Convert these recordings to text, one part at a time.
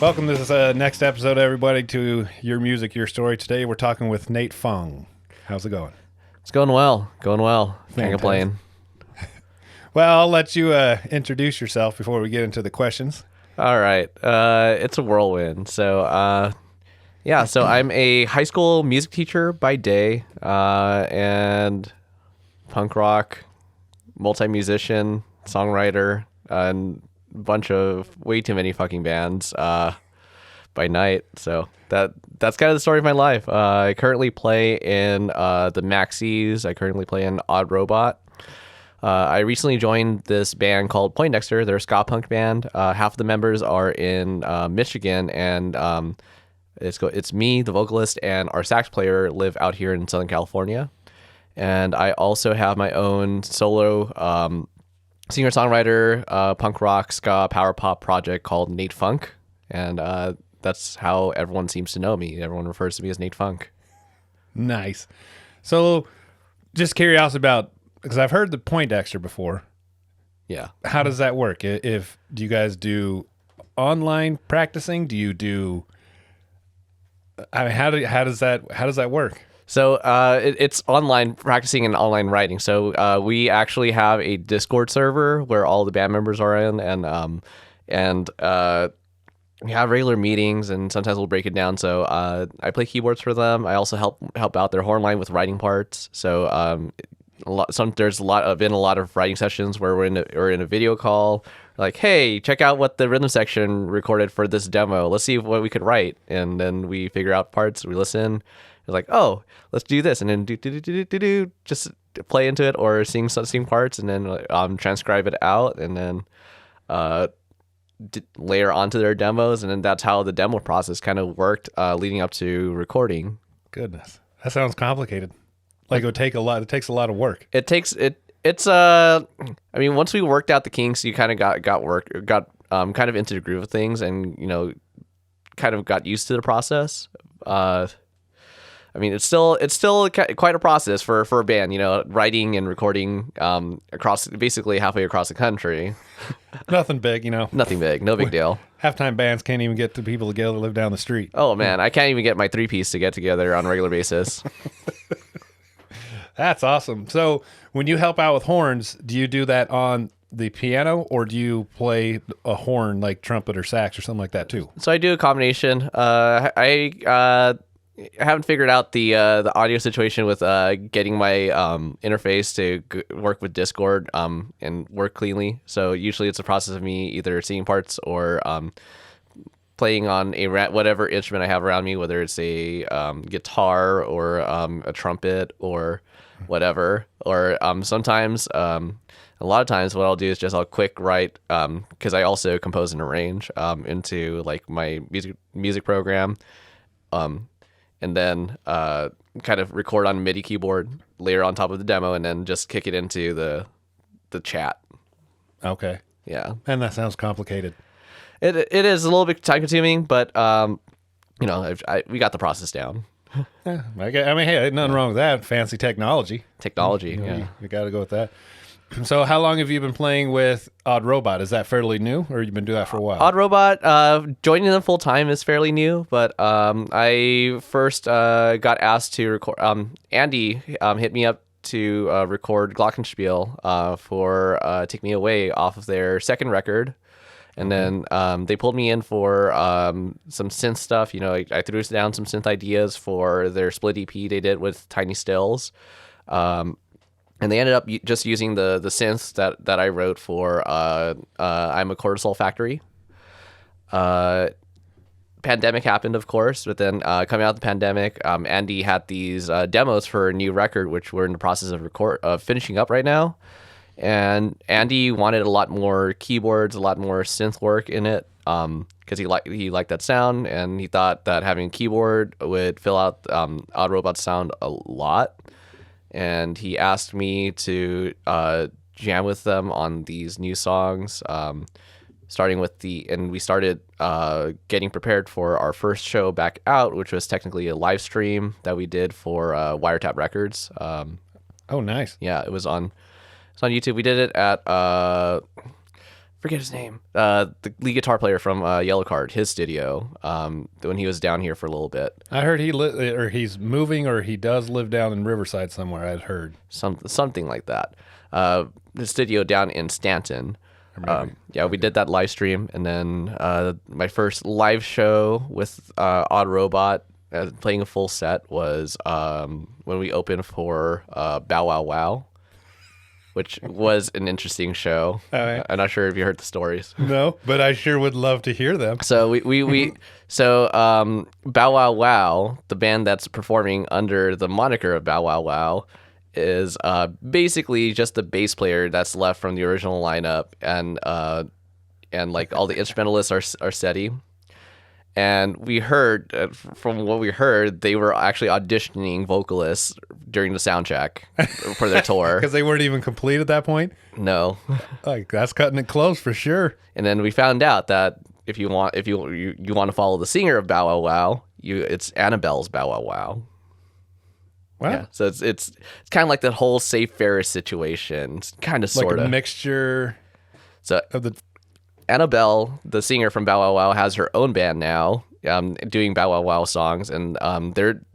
Welcome to this next episode, everybody, to Your Music, Your Story. Today we're talking with Nate Phung. How's it going? It's going well. Can't complain. Well, I'll let you introduce yourself before we get into the questions. All right. It's a whirlwind. So I'm a high school music teacher by day, and punk rock, multi-musician, songwriter, and a bunch of way too many fucking bands by night. So that's kind of the story of my life. I currently play in the Maxies. I currently play in Odd Robot. I recently joined this band called Poindexter. They're a ska punk band. Half of the members are in Michigan, and it's me, the vocalist, and our sax player live out here in Southern California. And I also have my own solo singer-songwriter, punk rock, ska, power pop project called Nate Phung. And that's how everyone seems to know me. Everyone refers to me as Nate Phung. Nice. So just curiosity about, because I've heard the Poindexter before. Yeah. How does that work? Do you guys do online practicing? Do you do? I mean, how does that work? So it's online practicing and online writing. So we actually have a Discord server where all the band members are in, and we have regular meetings, and sometimes we'll break it down. So I play keyboards for them. I also help out their horn line with writing parts. So there's been a lot of writing sessions where we're in a video call, like, hey, check out what the rhythm section recorded for this demo. Let's see what we could write, and then we figure out parts. We listen. It's like, oh, let's do this, and then do just play into it or sing parts, and then transcribe it out, and then layer onto their demos, and then that's how the demo process kind of worked, leading up to recording. Goodness, that sounds complicated. Like it takes a lot of work. I mean, once we worked out the kinks, you kind of got kind of into the groove of things, and kind of got used to the process. I mean, it's still quite a process for a band, writing and recording basically halfway across the country. Nothing big, Nothing big, no big deal. Halftime bands can't even get the people together to live down the street. Oh man, I can't even get my three-piece to get together on a regular basis. That's awesome. So when you help out with horns, do you do that on the piano, or do you play a horn like trumpet or sax or something like that too? So I do a combination. I haven't figured out the audio situation with getting my interface to work with Discord and work cleanly. So usually it's a process of me either singing parts or playing on whatever instrument I have around me, whether it's a guitar or a trumpet or whatever. Or sometimes, a lot of times, what I'll do is I'll quick write, because I also compose and arrange into like my music program. And then kind of record on a MIDI keyboard, layer on top of the demo, and then just kick it into the chat. Okay. Yeah. And that sounds complicated. It is a little bit time consuming, but we got the process down. Yeah, I mean, hey, nothing wrong with that. Fancy technology. Yeah. You got to go with that. So how long have you been playing with Odd Robot? Is that fairly new, or you've been doing that for a while? Odd Robot, joining them full time is fairly new, but I first got asked to record. Andy hit me up to record Glockenspiel for Take Me Away off of their second record. And then they pulled me in for some synth stuff. I threw down some synth ideas for their split EP they did with Tiny Stills. And they ended up just using the synths that I wrote for I'm a Cortisol Factory. Pandemic happened, of course, but then coming out of the pandemic, Andy had these demos for a new record, which we're in the process of finishing up right now. And Andy wanted a lot more keyboards, a lot more synth work in it, because he liked that sound, and he thought that having a keyboard would fill out Odd Robot's sound a lot. And he asked me to jam with them on these new songs, starting with and we started getting prepared for our first show back out, which was technically a live stream that we did for Wiretap Records. Oh, nice. Yeah, it's on YouTube. We did it at forget his name. The lead guitar player from Yellow Card, his studio. When he was down here for a little bit. I heard he's moving, or he does live down in Riverside somewhere. I'd heard Something like that. The studio down in Stanton. Yeah, we did that live stream, and then my first live show with Odd Robot, playing a full set, was when we opened for Bow Wow Wow, which was an interesting show. right. I'm not sure if you heard the stories. no, but I sure would love to hear them. So Bow Wow Wow, the band that's performing under the moniker of Bow Wow Wow, is basically just the bass player that's left from the original lineup, and like all the instrumentalists are steady. And we heard, from what we heard, they were actually auditioning vocalists during the sound check for their tour. Because they weren't even complete at that point. No. Like, that's cutting it close for sure. And then we found out that if you want to follow the singer of Bow Wow Wow, it's Annabelle's Bow Wow Wow. Wow. Yeah, so it's kind of like that whole Safe Ferris situation, it's kind of Like sort a of mixture So of the. Annabelle, the singer from Bow Wow Wow, has her own band now, doing Bow Wow Wow songs, and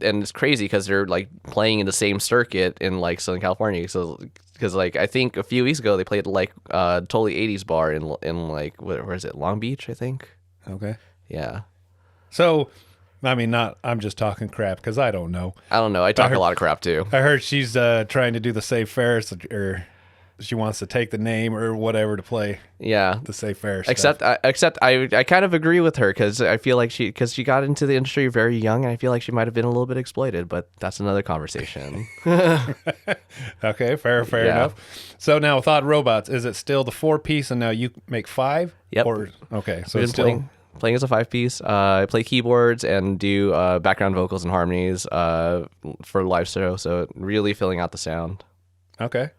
it's crazy because they're like playing in the same circuit in like Southern California. So because like I think a few weeks ago they played like totally 80s bar in like where is it, Long Beach, I think. Okay. Yeah. So, I mean, I'm just talking crap because I don't know. I don't know. I talk a lot of crap too. I heard she's trying to do the Safe Ferris, or she wants to take the name or whatever to play Yeah. the Safe Ferris. Except I kind of agree with her because I feel like she got into the industry very young, and I feel like she might have been a little bit exploited, but that's another conversation. Okay, fair Yeah. enough. So now with Odd Robots, is it still the 4-piece and now you make 5? Yep. Or okay, so I've it's been still playing as a 5-piece. I play keyboards and do background vocals and harmonies for live show, so really filling out the sound. okay.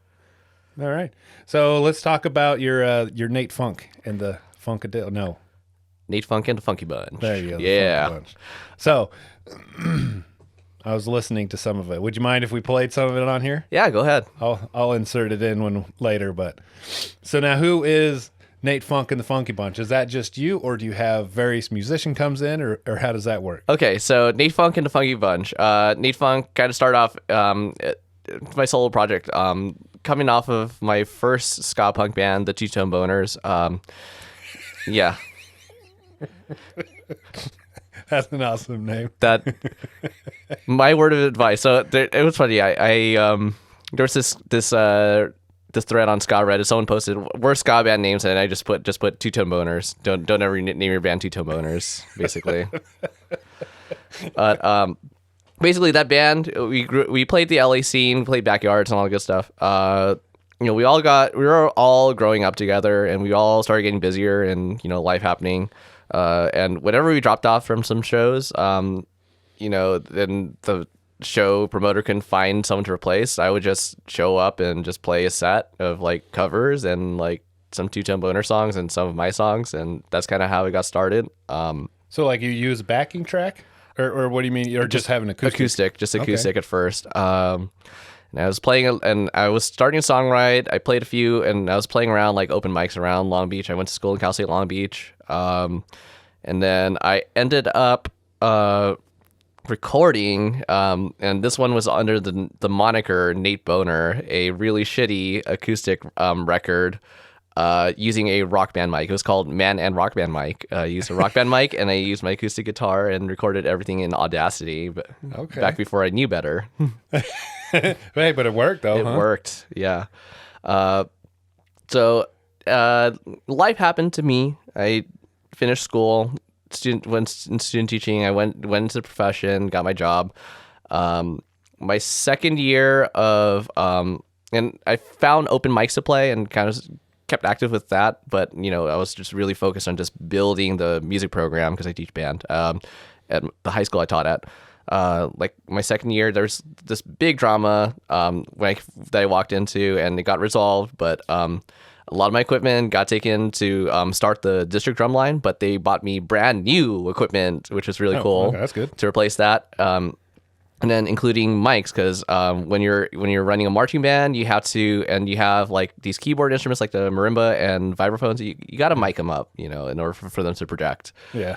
All right. So let's talk about your Nate Phung and the Funkadillo. No, Nate Phung and the Funky Bunch. there you go. the Yeah. Funky Bunch. So I was listening to some of it. Would you mind if we played some of it on here? Yeah, go ahead. I'll insert it in later. But so now, who is Nate Phung and the Funky Bunch? Is that just you, or do you have various musician comes in, or how does that work? Okay, so Nate Phung and the Funky Bunch. Nate Phung kind of started off my solo project, coming off of my first ska punk band, the Two-Tone Boners. Yeah. That's an awesome name. That my word of advice. So it was funny. I there was this thread on Ska Reddit. Someone posted worst ska band names, and I just put Two-Tone Boners. Don't ever name your band Two-Tone Boners, basically. But basically that band, we played the LA scene, played backyards and all that good stuff. We were all growing up together, and we all started getting busier, and life happening. And whenever we dropped off from some shows, then the show promoter couldn't find someone to replace. I would just show up and just play a set of like covers and like some Two-Tone Boner songs and some of my songs, and that's kind of how it got started. So like you use a backing track, or what do you mean? Or just having acoustic? Acoustic at first. And I was playing, and I was starting a songwrite. I played a few, and I was playing around like open mics around Long Beach. I went to school in Cal State Long Beach. And then I ended up recording, and this one was under the moniker Nate Boner, a really shitty acoustic record, using a rock band mic. It was called Man and Rock Band Mic. I used a rock band mic, and I used my acoustic guitar and recorded everything in Audacity. But back before I knew better. Hey, but it worked though. It worked, yeah. So life happened to me. I finished school, went in student teaching. I went into the profession, got my job. My second year of and I found open mics to play and kind of kept active with that. But I was just really focused on just building the music program because I teach band at the high school I taught at. Like my second year, there's this big drama that I walked into, and it got resolved. But a lot of my equipment got taken to start the district drum line, but they bought me brand new equipment, which was really cool. Okay, that's good. To replace that. and then including mics, because when you're running a marching band, you have like these keyboard instruments like the marimba and vibraphones. You got to mic them up, in order for them to project. Yeah.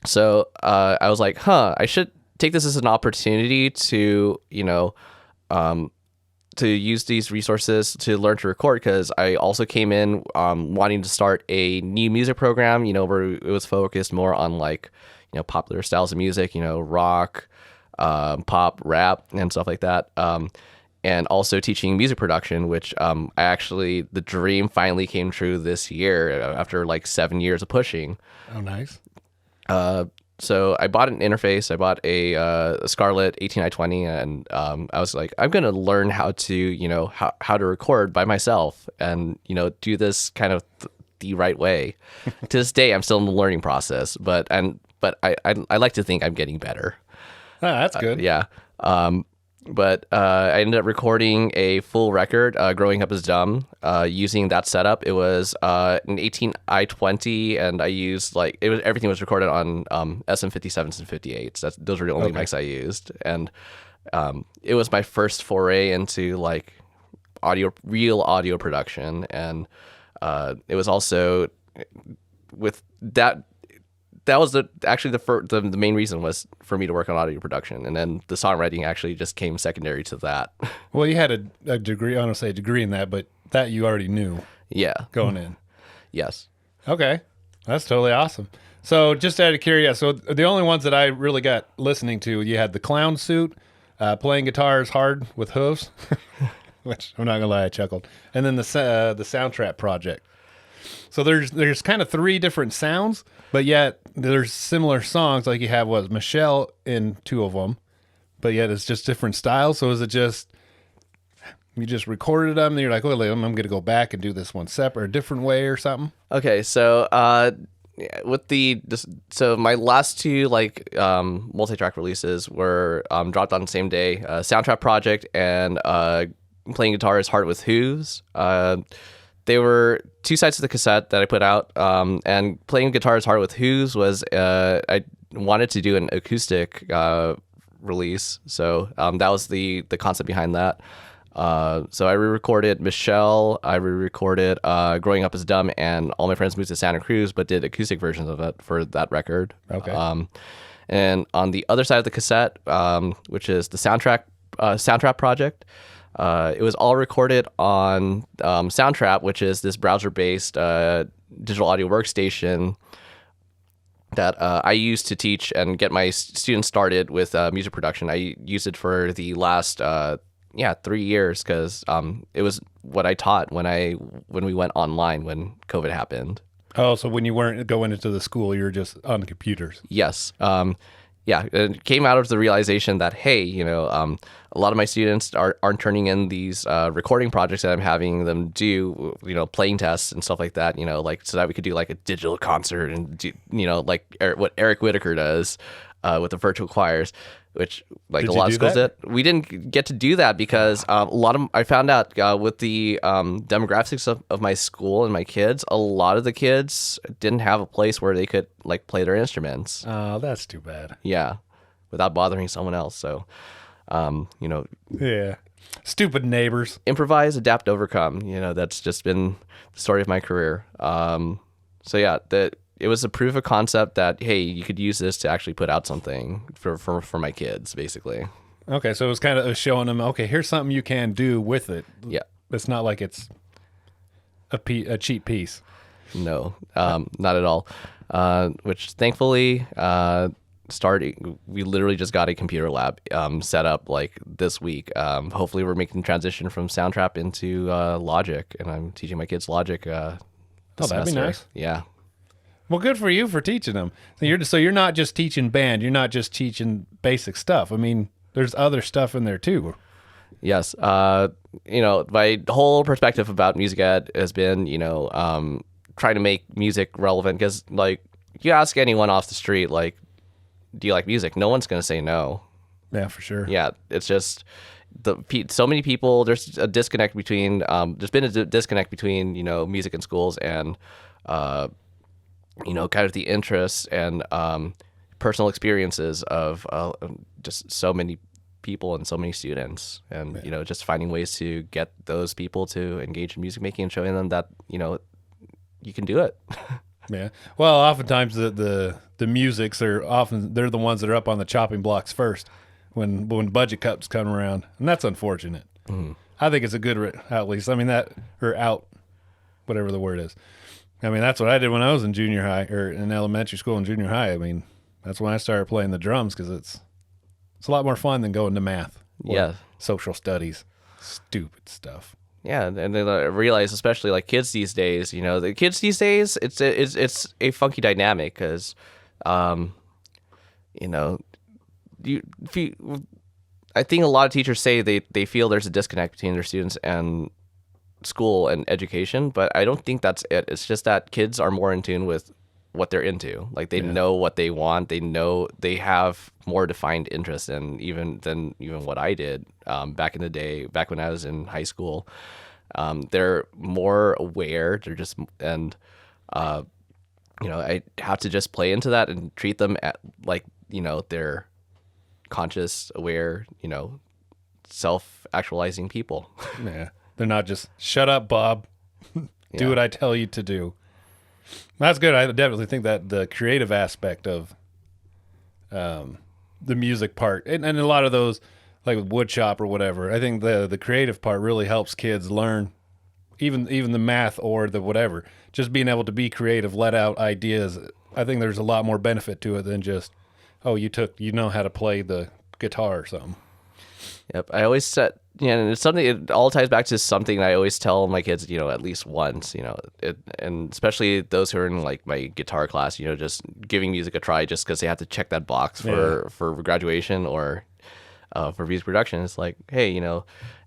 So I was like, I should take this as an opportunity to to use these resources to learn to record, because I also came in wanting to start a new music program, where it was focused more on like popular styles of music, rock, pop, rap, and stuff like that. And also teaching music production, which the dream finally came true this year after like 7 years of pushing. Oh, nice. So I bought an interface. I bought a Scarlett 18i20, and I was like, I'm gonna learn how to how to record by myself, and do this kind of the right way. To this day, I'm still in the learning process, but I like to think I'm getting better. Oh, that's good. Yeah. But I ended up recording a full record, Growing Up as Dumb, using that setup. It was an 18i20, and I used everything was recorded on SM57s and 58s. Those were the only mics I used, and it was my first foray into like real audio production, and it was also with that. That was the main reason was for me to work on audio production, and then the songwriting actually just came secondary to that. Well, you had a degree, I don't say a degree in that, but that you already knew. Yeah. Going in. Yes. Okay. That's totally awesome. So just out of curiosity, so the only ones that I really got listening to, you had the Clown Suit, Playing Guitars Hard with Hooves, which I'm not going to lie, I chuckled. And then the Soundtrap Project. So there's kind of three different sounds, but yet there's similar songs. Like you have Michelle in two of them, but yet it's just different styles. So is it just you just recorded them and you're like, well, I'm going to go back and do this one separate, a different way or something? Okay, so so my last two multi-track releases were dropped on the same day. Soundtrap Project and Playing Guitars Hard with Hooves. They were two sides of the cassette that I put out, and Playing Guitars Hard with Who's was I wanted to do an acoustic release, so that was the concept behind that. So I re-recorded Michelle, I re-recorded Growing Up as Dumb, and All My Friends Moved to Santa Cruz, but did acoustic versions of it for that record. Okay. And on the other side of the cassette, which is the Soundtrap Project. It was all recorded on Soundtrap, which is this browser-based digital audio workstation that I use to teach and get my students started with music production. I used it for the last 3 years because it was what I taught when we went online when COVID happened. Oh, so when you weren't going into the school, you were just on the computers. Yes. It came out of the realization that, hey, a lot of my students aren't turning in these recording projects that I'm having them do, playing tests and stuff like that, so that we could do like a digital concert and do, like what Eric Whitaker does with the virtual choirs, which like a lot of schools did. We didn't get to do that because I found out with the demographics of my school and my kids, a lot of the kids didn't have a place where they could like play their instruments. Oh, that's too bad. Yeah, without bothering someone else. So, yeah, stupid neighbors. Improvise, adapt, overcome. That's just been the story of my career. It was a proof of concept that, hey, you could use this to actually put out something for my kids, basically. Okay, so it was kind of showing them, okay, here's something you can do with it. Yeah. It's not like it's a cheap piece. No, not at all. Which thankfully, we literally just got a computer lab set up like this week. Hopefully we're making the transition from Soundtrap into Logic, and I'm teaching my kids Logic this that'd be semester. nice. Yeah. Well, good for you for teaching them. So you're not just teaching band. You're not just teaching basic stuff. I mean, there's other stuff in there too. Yes. My whole perspective about music ed has been, trying to make music relevant. Because, like, you ask anyone off the street, like, do you like music? No one's going to say no. Yeah, for sure. Yeah, it's just so many people. There's a disconnect between. There's been a disconnect between music in schools and kind of the interests and personal experiences of just so many people and so many students, and just finding ways to get those people to engage in music making and showing them that you can do it. Yeah. Well, oftentimes the musics they're the ones that are up on the chopping blocks first when budget cuts come around, and that's unfortunate. I think it's a good at least. I mean whatever the word is. I mean, that's what I did when I was in junior high or in elementary school and junior high. I mean, that's when I started playing the drums because it's a lot more fun than going to math. Or social studies, stupid stuff. Yeah, and then I realize, especially like kids these days, the kids these days, it's a funky dynamic because, I think a lot of teachers say they feel there's a disconnect between their students and school and education, but I don't think that's it. It's just that kids are more in tune with what they're into. Like they know what they want. They know they have more defined interests than even what I did back in the day, back when I was in high school. They're more aware. They're just I have to just play into that and treat them at they're conscious, aware, self-actualizing people. Yeah, they're not just shut up, Bob. Do what I tell you to do. That's good. I definitely think that the creative aspect of the music part and a lot of those like with wood shop or whatever, I think the creative part really helps kids learn even the math or the whatever. Just being able to be creative, let out ideas. I think there's a lot more benefit to it than just, you know how to play the guitar or something. Yep. I always and it's something, it all ties back to something I always tell my kids, at least once, and especially those who are in like my guitar class, just giving music a try just because they have to check that box for graduation or for music production. It's like, hey,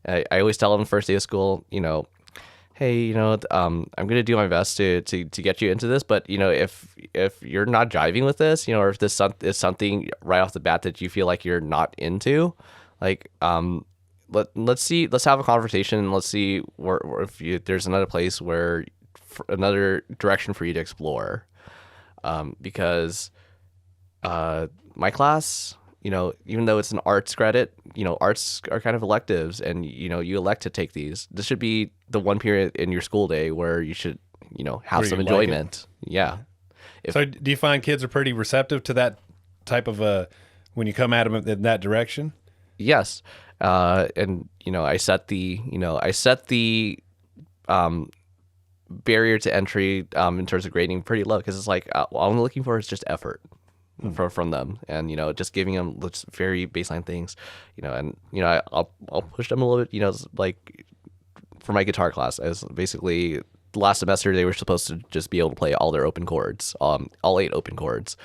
I always tell them first day of school, hey, I'm going to do my best to get you into this, but if you're not jiving with this, or if this is something right off the bat that you feel like you're not into, like, let's have a conversation and let's see if there's another place where another direction for you to explore, because my class, even though it's an arts credit, arts are kind of electives, and you elect to take these. This should be the one period in your school day where you should have some enjoyment. Yeah. So do you find kids are pretty receptive to that type of when you come at them in that direction? Yes. And I set the barrier to entry in terms of grading pretty low, because it's like all I'm looking for is just effort from them, and just giving them just very baseline things, and I'll push them a little bit, like for my guitar class, as basically last semester they were supposed to just be able to play all their open chords, all 8 open chords,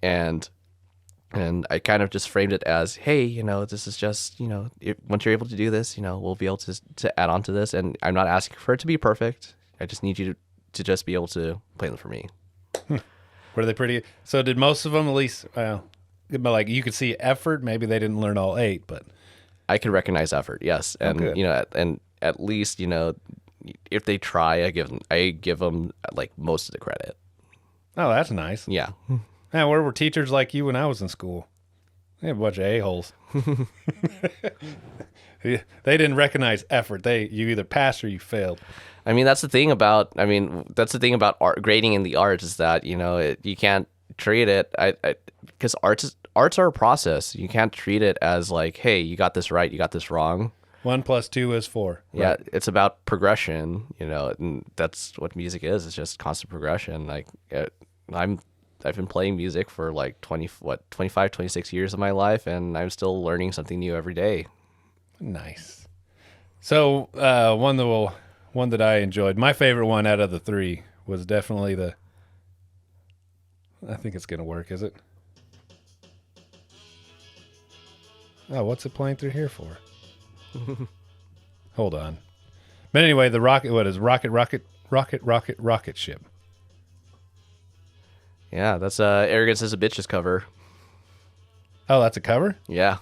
and I kind of just framed it as, hey, this is just, once you're able to do this, we'll be able to add on to this. And I'm not asking for it to be perfect. I just need you to just be able to play them for me. Were they pretty? So did most of them at least, like you could see effort? Maybe they didn't learn all 8, but. I can recognize effort, yes. And, and at least, if they try, I give them like most of the credit. Oh, that's nice. Yeah. Man, where were teachers like you when I was in school? They had a bunch of a-holes. They didn't recognize effort. You either passed or you failed. I mean, that's the thing about art, grading in the arts, is that, you can't treat it, because arts are a process. You can't treat it as like, hey, you got this right, you got this wrong. 1 + 2 is 4. Right? Yeah, it's about progression, and that's what music is. It's just constant progression. Like, I've been playing music for like 25, 26 years of my life, and I'm still learning something new every day. Nice. So one that I enjoyed, my favorite one out of the 3 was definitely I think it's going to work, is it? Oh, what's it playing through here for? Hold on. But anyway, the rocket ship. Yeah, that's Arrogance is a Bitch's cover. Oh, that's a cover? Yeah.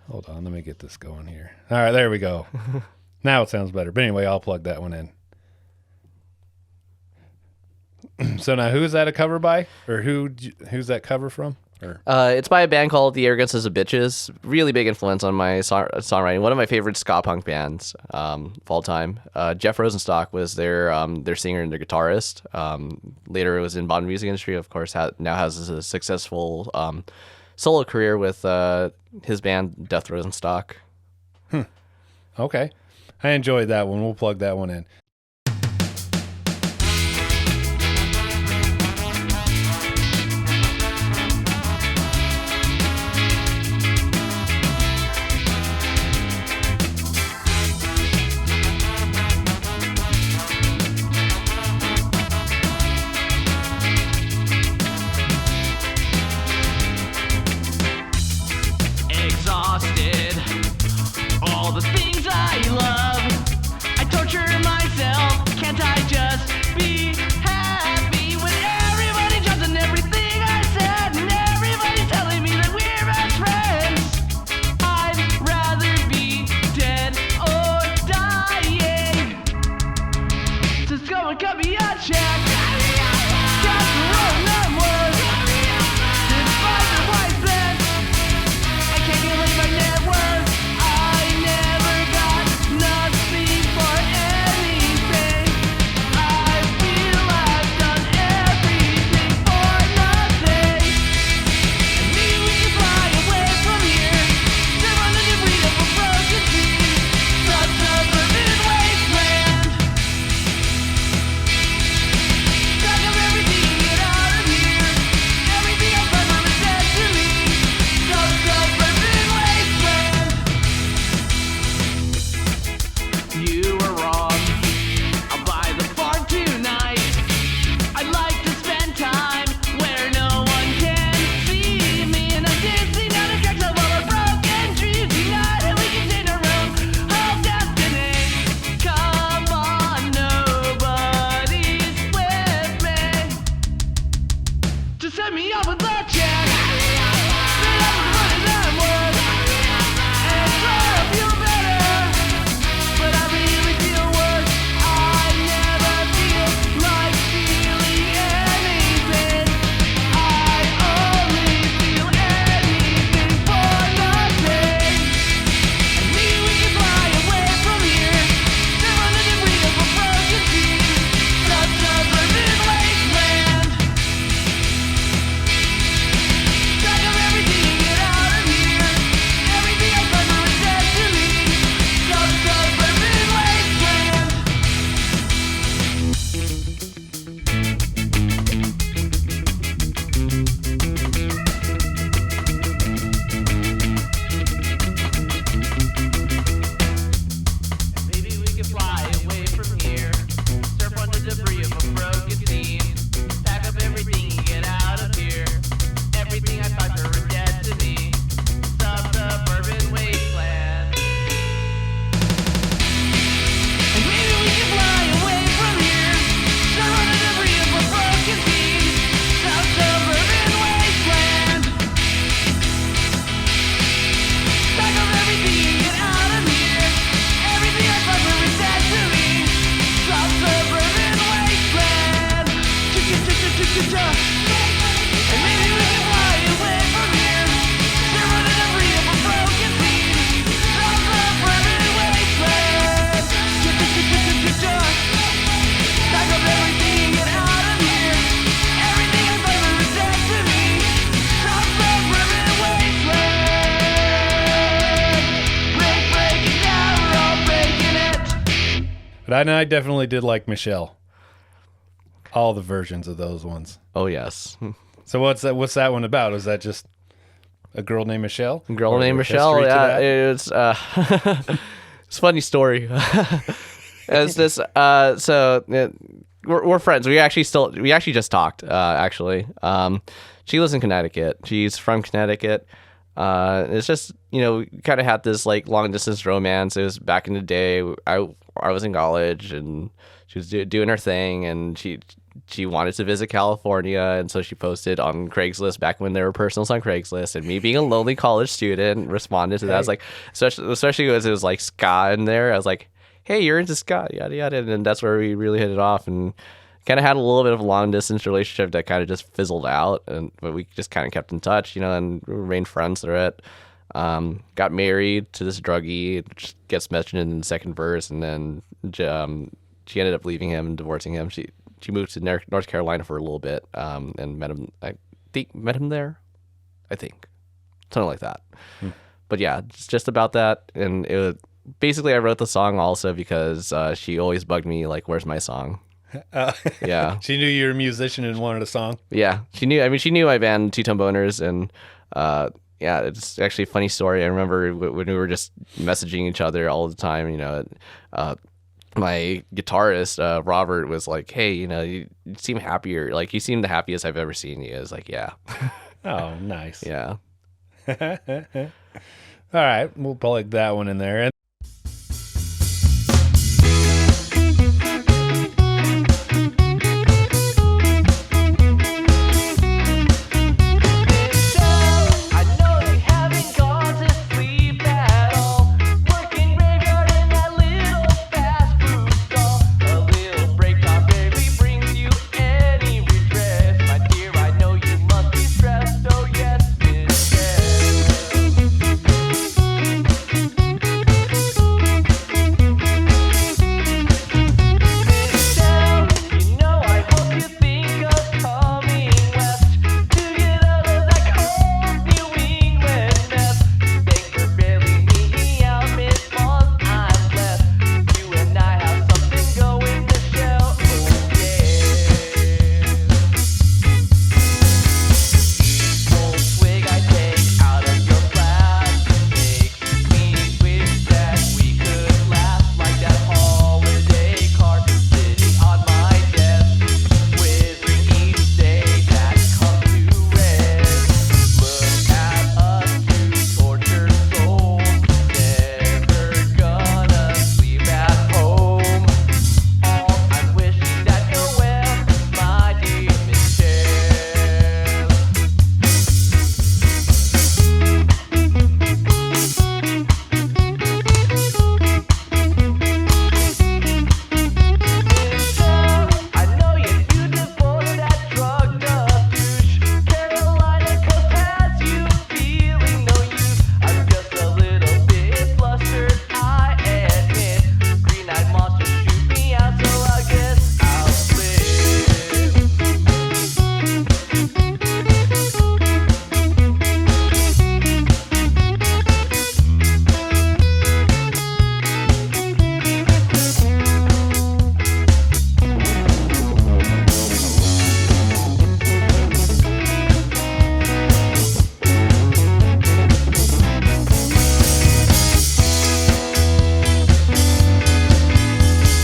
Hold on, let me get this going here. All right, there we go. Now it sounds better. But anyway, I'll plug that one in. So now, who's that a cover by, or who's that cover from? Or It's by a band called The Arrogance of Bitches. Really big influence on my songwriting. One of my favorite ska punk bands of all time. Jeff Rosenstock was their singer and their guitarist. Later, it was in Bond music industry. Of course, now has a successful solo career with his band Death Rosenstock. Okay, I enjoyed that one. We'll plug that one in. Exhausted, all the things I love. I torture myself. Can't I just be happy when everybody judges on everything I said and everybody's telling me that we're best friends? I'd rather be dead or dying. Just go and cut me a check. Just the road I'm worth. Despite the white fence, I can't believe my net worth. I never got nothing for anything. I feel I've done everything for nothing. And maybe we can fly away from here, live on the debris of a broken scene, such a suburban wasteland. Pack up everything and get out of here. Everything I've ever is dead to me. Such a suburban wasteland. You were wrong. I'll buy the farm tonight. I'd like to spend time where no one can see me, and I'm dancing down the tracks of all our broken dreams tonight, and we can change our own whole destiny. Come on, nobody's with me. Just set me up with a check. Straight up with the money that I'm worth. And try to feel better, but I really feel worse. I never feel like feeling anything. I only feel anything for nothing. And maybe we can fly away from here, live on the debris of a broken scene, such a suburban wasteland. Pack up everything and get out of here. Everything I've ever is dead to me. Such a suburban wasteland. Maybe we can fly away from here, surf on the debris of a broken scene, pack up everything and get out of here. Everything I thought were dead to me, suburban wasteland. And maybe we can fly away from here, surf on the debris of a broken scene, suburban wasteland. Pack up everything and get out of here. Everything I thought were dead to me, suburban wasteland. And maybe we can fly away from here, surf on the debris of a broken scene, suburban wasteland. Pack up everything and get out of here. Everything I thought were dead to me, suburban wasteland. Break it down, we're all breaking it. But I definitely did like Michelle. All the versions of those ones. Oh yes. So what's that one about? Is that just a girl named Michelle? Girl Or named there's Michelle. history to Yeah, that? it's it's a funny story. It's this. So we're friends. We actually just talked. Actually, she lives in Connecticut. She's from Connecticut. It's just we kind of had this like long distance romance. It was back in the day. I was in college and she was doing her thing, and she wanted to visit California, and so she posted on Craigslist back when there were personals on Craigslist, and me being a lonely college student responded to that. I was like, especially as it was like ska in there, I was like, hey, you're into ska, yada yada, and then that's where we really hit it off and kind of had a little bit of a long distance relationship that kind of just fizzled out, but we just kind of kept in touch, and remained friends through it. Got married to this druggie, which gets mentioned in the second verse, and then she ended up leaving him and divorcing him. She moved to North Carolina for a little bit, and met him. I think met him there. I think something like that. But yeah, it's just about that. And basically, I wrote the song also because she always bugged me like, "Where's my song?" Yeah, She knew you were a musician and wanted a song. yeah. She knew. I mean, she knew my band Two Tone Boners, and yeah, it's actually a funny story. I remember when we were just messaging each other all the time. My guitarist Robert was like, "Hey, you seem happier. Like you seem the happiest I've ever seen you." I was like, "Yeah, Oh, nice. yeah." All right, we'll plug that one in there. And I know they haven't gone to sleep at all. Working graveyard in that little fast food stall. A little break time barely brings you any redress. My dear, I know you must be stressed. Oh yes, you know I hope you think of coming west to get out of that cold New England mess. Thanks for bailing me out, Miss Moss. I'm blessed. You and I have something going, Michelle. Oh yeah. Cold swig I take out of your flask makes me wish that we could laugh like that holiday card sitting on my desk, withering each day that comes to rest. Look at us two tortured souls, never gonna sleep at home. I'm wishing that you're well, my dear Michelle. I know you divorced that drugged up douche. Carolina coast has you feeling no use. I'm just a little bit flustered, I admit. Green-eyed monster shoot me out, so I guess I'll slip.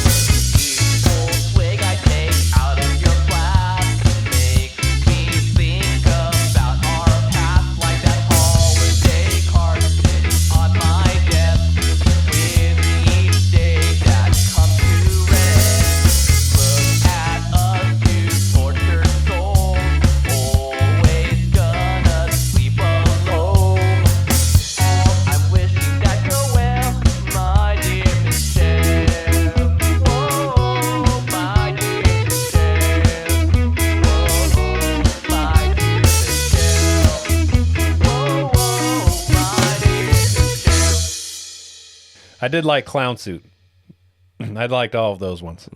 Cold swig I take out of your flask makes me think about our past, like that holiday card sitting on my desk, with each day that comes to rest. Look at us two tortured souls, always gonna sleep alone. I'm wishing that you're well, my dear Michelle. Whoa, my dear Michelle. Whoa, my dear Michelle. Whoa, my dear Michelle. I did like Clown Suit. I liked all of those ones.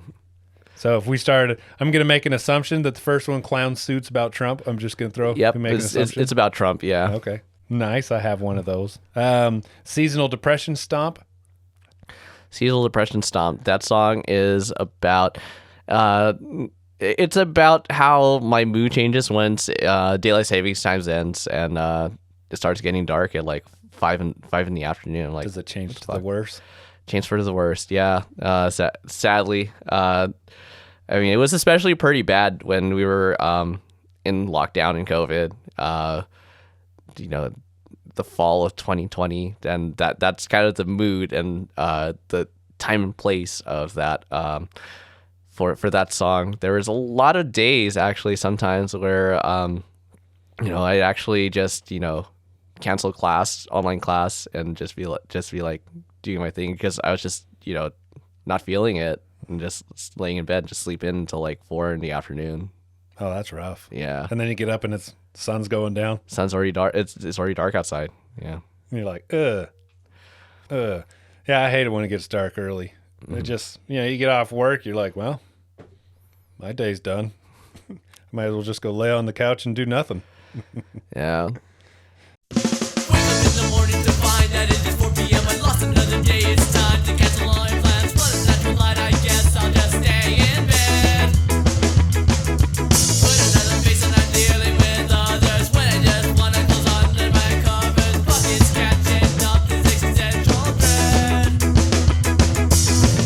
So if we started, I'm going to make an assumption that the first one, Clown Suit's about Trump. I'm just going to Yep, make an assumption. it's about Trump. Yeah. Okay. Nice. I have one of those. Seasonal Depression Stomp. Seasonal Depression Stomp. That song is about it's about how my mood changes once daylight savings times ends and it starts getting dark at like 5 in the afternoon. Like, Does it change what to the the fuck? worse? Change for the worst. Yeah. Sadly, I mean, it was especially pretty bad when we were in lockdown and COVID. The fall of 2020, and that's kind of the mood and the time and place of that for that song. There was a lot of days actually sometimes where I actually just cancel online class and just be like doing my thing because I was just not feeling it. and just laying in bed, just sleep in until like 4 in the afternoon. Oh, that's rough. Yeah. And then you get up and the sun's going down. Sun's already dark. It's already dark outside. Yeah. And you're like, ugh. Yeah, I hate it when it gets dark early. It just, you get off work, you're like, well, my day's done. Might as well just go lay on the couch and do nothing. Yeah. Wake up in the morning to find that it is 4 p.m. I lost another day. It's time to cancel all my plans. But it's natural light, I guess I'll just stay in bed. Put another face and I'm dealing with others. When I just wanna close under my covers. Buckets catching up this existential dread.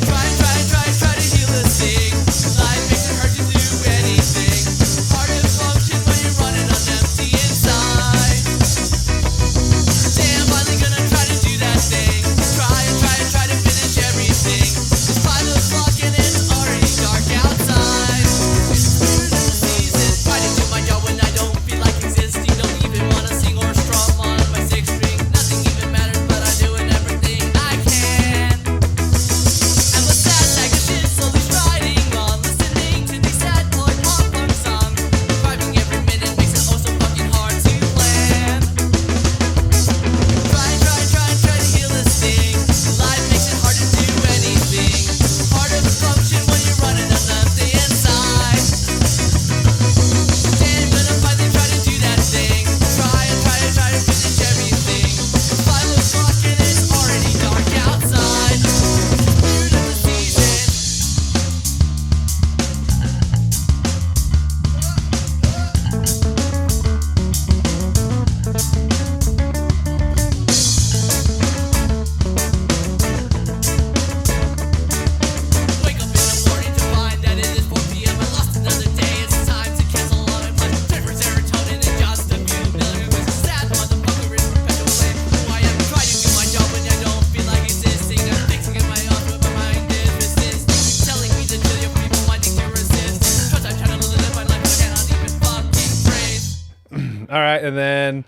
Try to heal this thing. Life makes it hard to do anything. Hard to function when you're running on empty inside. Damn, finally gonna try to do that thing. Try to finish everything. It's 5 o'clock and it's already dark outside. Spirit of the season. Try to do my job when I don't feel like existing. Don't even wanna sing or strum on my 6 string. Nothing even matters, but I'm doing everything I can. And with that sack of shit slowly striding on, listening to these sad boy pop punk songs. Surviving every minute makes it oh so fucking hard to plan. Try to heal this thing. Life makes it hard to do anything. Hard to function when you're running on empty inside. Damn, gonna finally try to do that thing. Try to finish everything. 5 o'clock and it's already dark outside. Spirit of the season. Wake up in the morning to find that it is 4 p.m. I lost another day. It's time to cancel all my plans. Turn for serotonin in just a few million. Cause a sad motherfucker is perpetually who I am. Try to do my job when I don't feel like existing. I'm fixing in my own, but my mind is resist. Telling me to chill, your people wanting to resist. Cause I'm trying to live my life, but I cannot even fucking breathe. All right, and then,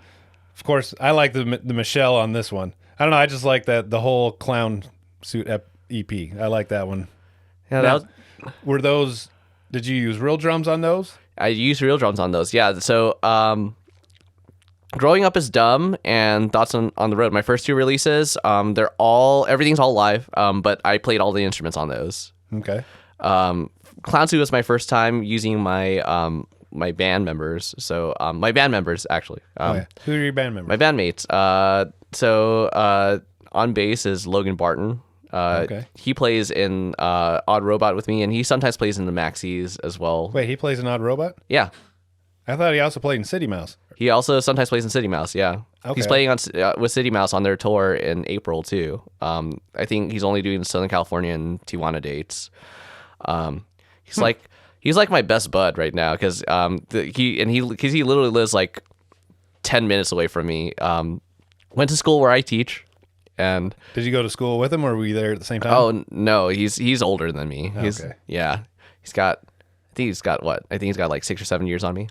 of course, I like the Michelle on this one. I don't know, I just like the whole clown suit EP. I like that one. Yeah, Now, that were those? Did you use real drums on those? I used real drums on those. Yeah. So, Growing Up is Dumb and Thoughts on the Road, my first 2 releases, everything's all live, but I played all the instruments on those. Okay. Clown Suit was my first time using my my band members. So my band members actually. Who are your band members? My bandmates. On bass is Logan Barton. Okay. He plays in Odd Robot with me, and he sometimes plays in the Maxies as well. Wait, he plays an Odd Robot? Yeah. I thought he also played in City Mouse. He also sometimes plays in City Mouse. Yeah. Okay. He's playing on with City Mouse on their tour in April too. I think he's only doing Southern California and Tijuana dates. He's like my best bud right now because he literally lives like 10 minutes away from me. Went to school where I teach. And did you go to school with him, or were you there at the same time? Oh no, he's older than me. Okay. Yeah, he's got like 6 or 7 years on me.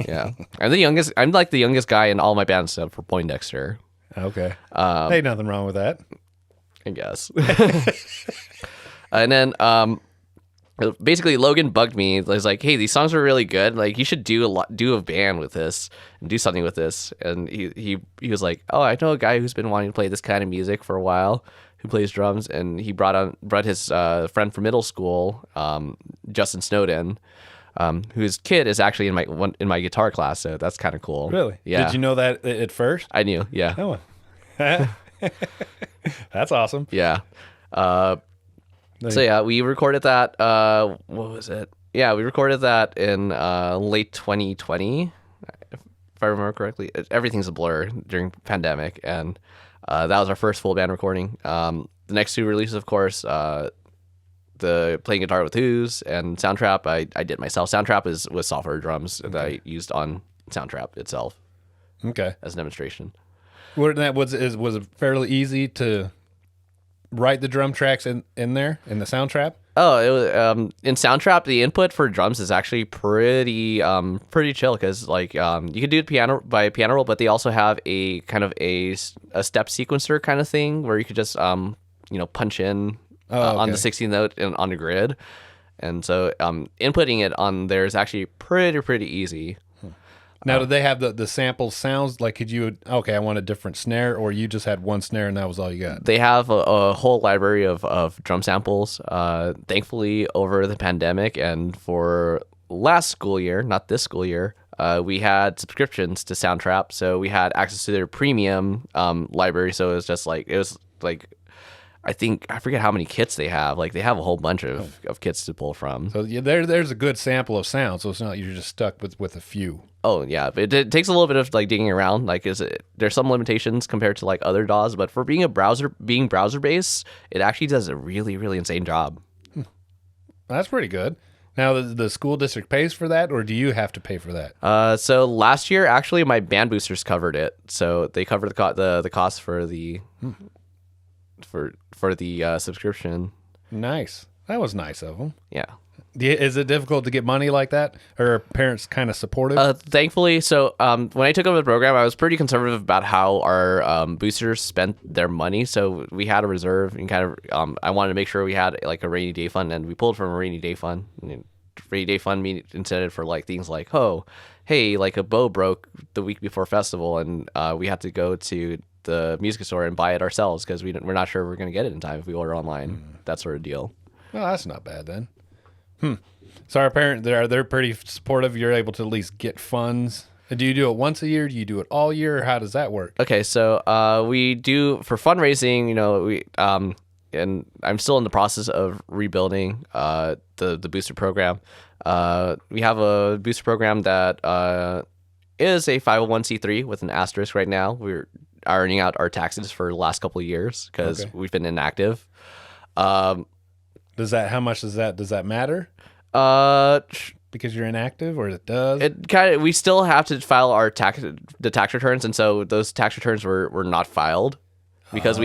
Yeah, I'm the youngest. I'm like the youngest guy in all my bands except for Poindexter. Okay. Ain't nothing wrong with that. I guess. And then basically Logan bugged me. He was like, "Hey, these songs are really good. Like, you should do a band with this and do something with this." And he was like, "Oh, I know a guy who's been wanting to play this kind of music for a while, who plays drums." And he brought his friend from middle school, Justin Snowden, whose kid is actually in my guitar class. So that's kind of cool. Really? Yeah. Did you know that at first? I knew. Yeah. Oh. That's awesome. Yeah. So yeah, we recorded that. What was it? Yeah, we recorded that in late 2020, if I remember correctly. Everything's a blur during pandemic, and that was our first full band recording. The next 2 releases, of course, the Playing Guitar with Who's and Soundtrap. I did myself. Soundtrap was software drums that I used on Soundtrap itself. Okay. As a demonstration. Was it fairly easy to write the drum tracks in there in the Soundtrap? Oh, it was in Soundtrap. The input for drums is actually pretty chill because like you could do it piano roll, but they also have a kind of a step sequencer kind of thing where you could just punch in on the okay. 16th note and on the grid. And so inputting it on there is actually pretty easy. Now, did they have the sample sounds? Like, okay, I want a different snare, or you just had one snare and that was all you got? They have a whole library of drum samples. Thankfully, over the pandemic and for last school year, not this school year, we had subscriptions to Soundtrap, so we had access to their premium library. So it was like I forget how many kits they have. Like they have a whole bunch of kits to pull from. So yeah, there's a good sample of sound, so it's not like you're just stuck with a few. Oh yeah, but it takes a little bit of like digging around. Like there's some limitations compared to like other DAWs, but for being browser based, it actually does a really insane job. That's pretty good. Now, the school district pays for that, or do you have to pay for that? So last year, actually, my band boosters covered it. So they covered the cost for the for the subscription. Nice. That was nice of them. Yeah. Is it difficult to get money like that, or are parents kind of supportive? Thankfully, so when I took over the program, I was pretty conservative about how our boosters spent their money. So we had a reserve and kind of I wanted to make sure we had like a rainy day fund, and we pulled from a rainy day fund. Rainy day fund intended for like things like, oh, hey, like a bow broke the week before festival, and we had to go to the music store and buy it ourselves because we're not sure we're going to get it in time if we order online. That sort of deal. Well, that's not bad then. So our parents, they're pretty supportive. You're able to at least get funds. Do you do it once a year? Do you do it all year? Or how does that work? Okay, so we do for fundraising. We and I'm still in the process of rebuilding the booster program. We have a booster program that is a 501c3 with an asterisk right now. We're ironing out our taxes for the last couple of years because we've been inactive. How much does that matter? Because you're inactive, or it does? It kind of. We still have to file our tax returns, and so those tax returns were not filed because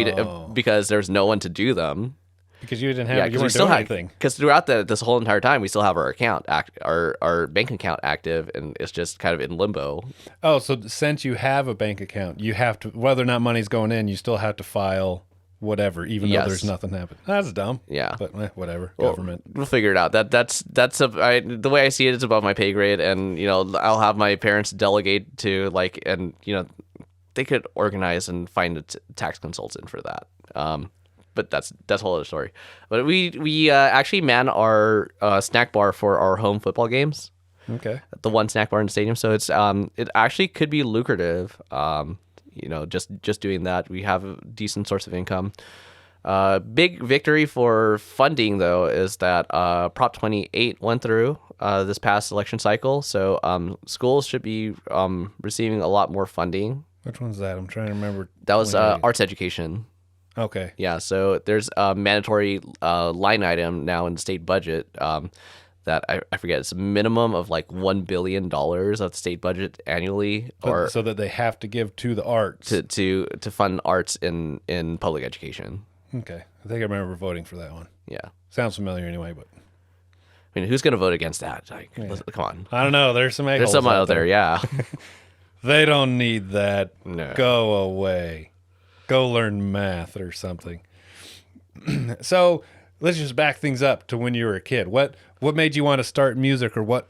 because there's no one to do them. Because you didn't have, you weren't still doing anything. Because throughout this whole entire time, we still have our our bank account active, and it's just kind of in limbo. Oh, so since you have a bank account, you have to, whether or not money's going in, you still have to file whatever, even though there's nothing happening. That's dumb. Yeah, but whatever. Government. We'll figure it out. That's the way I see it. It's above my pay grade, and I'll have my parents delegate to they could organize and find a tax consultant for that. But that's a whole other story. But we actually man our snack bar for our home football games. Okay. The one snack bar in the stadium, so it's it actually could be lucrative. Just doing that, we have a decent source of income. Big victory for funding though is that Prop 28 went through this past election cycle, so schools should be receiving a lot more funding. Which one's that? I'm trying to remember. That was arts education. Okay. Yeah, so there's a mandatory line item now in the state budget that I forget. It's a minimum of like $1 billion of the state budget annually, so that they have to give to the arts to fund arts in public education. Okay, I think I remember voting for that one. Yeah, sounds familiar anyway. But I mean, who's going to vote against that? Come on. I don't know. There's some out there. Yeah. They don't need that. No. Go away. Go learn math or something. So let's just back things up to when you were a kid. What made you want to start music, or what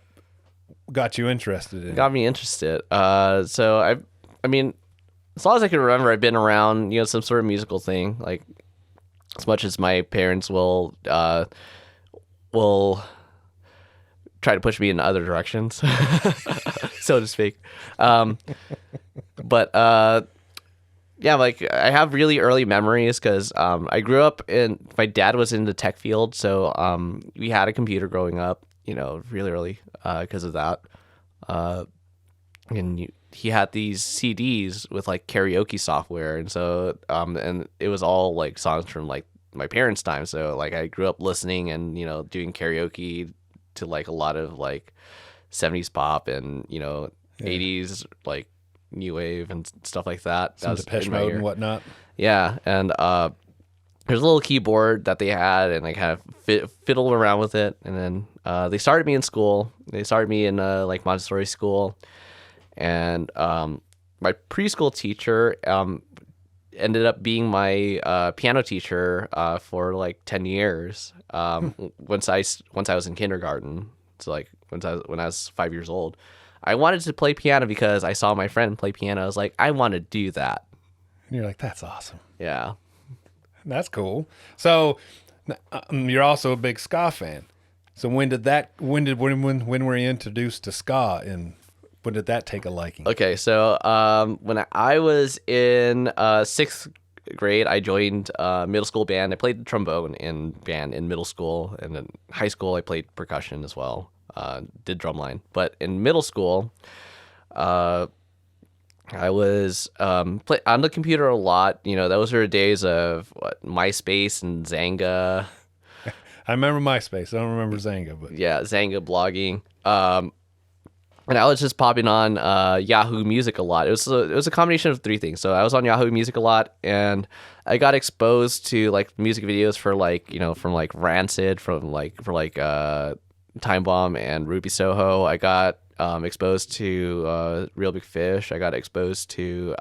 got you interested in it? Got me interested. So I mean, as long as I can remember, I've been around some sort of musical thing. Like as much as my parents will try to push me in other directions, so to speak. But yeah, like I have really early memories because I grew up my dad was in the tech field, so we had a computer growing up, really early because of that. And he had these CDs with like karaoke software, and so and it was all like songs from like my parents' time. So like I grew up listening and doing karaoke to like a lot of like 70s pop and 80s like new wave and stuff like that. Some Depeche Mode and whatnot. Yeah, and there's a little keyboard that they had, and I kind of fiddled around with it. And then they started me in school. They started me in like Montessori school, and my preschool teacher ended up being my piano teacher for like 10 years. Once I was in kindergarten, so like when I was 5 years old, I wanted to play piano because I saw my friend play piano. I was like, I want to do that. And you're like, that's awesome. Yeah. That's cool. So you're also a big ska fan. So when were you introduced to ska, and when did that take a liking? Okay, so when I was in sixth grade, I joined middle school band. I played the trombone in band in middle school, and in high school I played percussion as well. Did drumline, but in middle school, I was on the computer a lot. You know, those were days of MySpace and Zanga. I remember MySpace. I don't remember Zanga, but Yeah, Zanga blogging. And I was just popping on Yahoo Music a lot. It was a combination of three things. So I was on Yahoo Music a lot, and I got exposed to like music videos for like, you know, from like Rancid, for Time Bomb and Ruby Soho. I got exposed to Real Big Fish. I got exposed to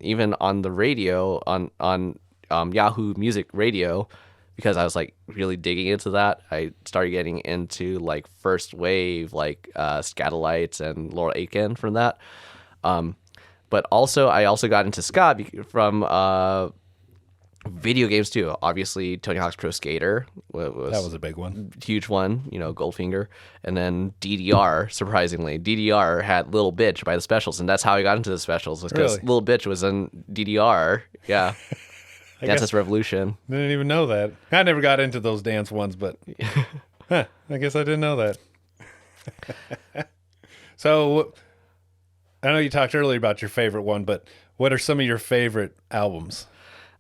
even on the radio on Yahoo Music Radio, because I was like really digging into that. I started getting into like first wave, like Scatolites and Laurel Aitken from that. But also I also got into ska from video games too. Obviously Tony Hawk's Pro Skater that was a big one. Huge one, you know, Goldfinger. And then DDR, surprisingly. DDR had Little Bitch by the Specials, and that's how I got into the Specials, was because Really? Little Bitch was in DDR. Yeah. Dance guess- Revolution. Didn't even know that. I never got into those dance ones, but I guess I didn't know that. So I know you talked earlier about your favorite one, but what are some of your favorite albums?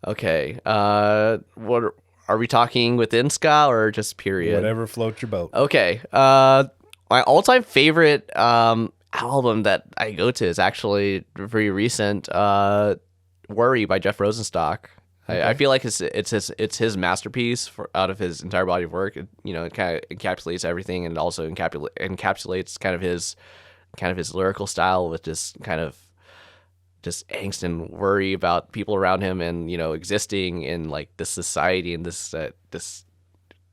Okay. What are we talking within ska or just period? Whatever floats your boat. Okay. My all-time favorite album that I go to is actually very recent. Worry by Jeff Rosenstock. I feel like it's his masterpiece out of his entire body of work. It kind of encapsulates everything, and also encapsulates kind of his lyrical style with just kind of just angst and worry about people around him, and existing in like this society and this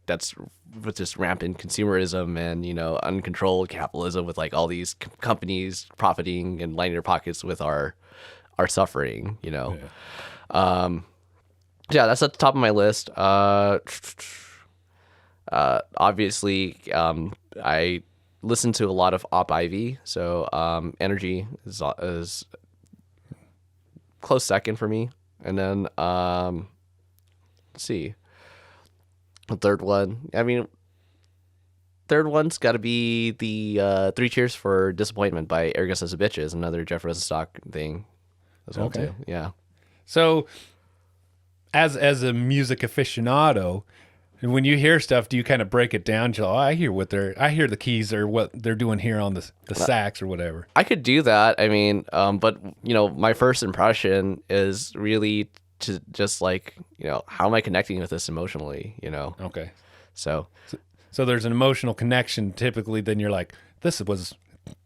that's with just rampant consumerism and uncontrolled capitalism, with like all these companies profiting and lining their pockets with our suffering. Yeah, that's at the top of my list. Obviously, I listen to a lot of Op Ivy, so Energy is close second for me. And then let's see, the third one. I mean, third one's got to be the Three Cheers for Disappointment by Arrogance as a Bitches, another Jeff Rosenstock thing as well too. Yeah. So, as a music aficionado, when you hear stuff, do you kind of break it down? I hear the keys or what they're doing here on the sax or whatever. I could do that. I mean, but my first impression is really to just like, how am I connecting with this emotionally? Okay. So there's an emotional connection typically. Then you're like, this was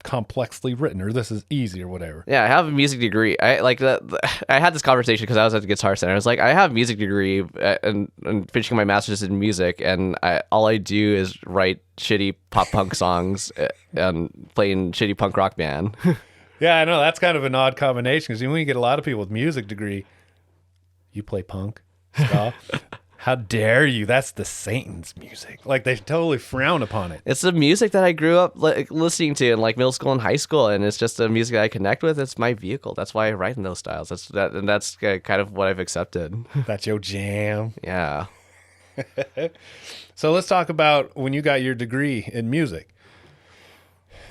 complexly written, or this is easy, or whatever. Yeah, I have a music degree. I like that. I had this conversation because I was at the Guitar Center. I was like, I have a music degree and finishing my master's in music, and all I do is write shitty pop punk songs and play in shitty punk rock band. Yeah, I know that's kind of an odd combination, because when you get a lot of people with music degree, you play punk, ska. How dare you? That's the Satan's music. Like, they totally frown upon it. It's the music that I grew up listening to in like middle school and high school, and it's just the music that I connect with. It's my vehicle. That's why I write in those styles. That's kind of what I've accepted. That's your jam. Yeah. So let's talk about when you got your degree in music.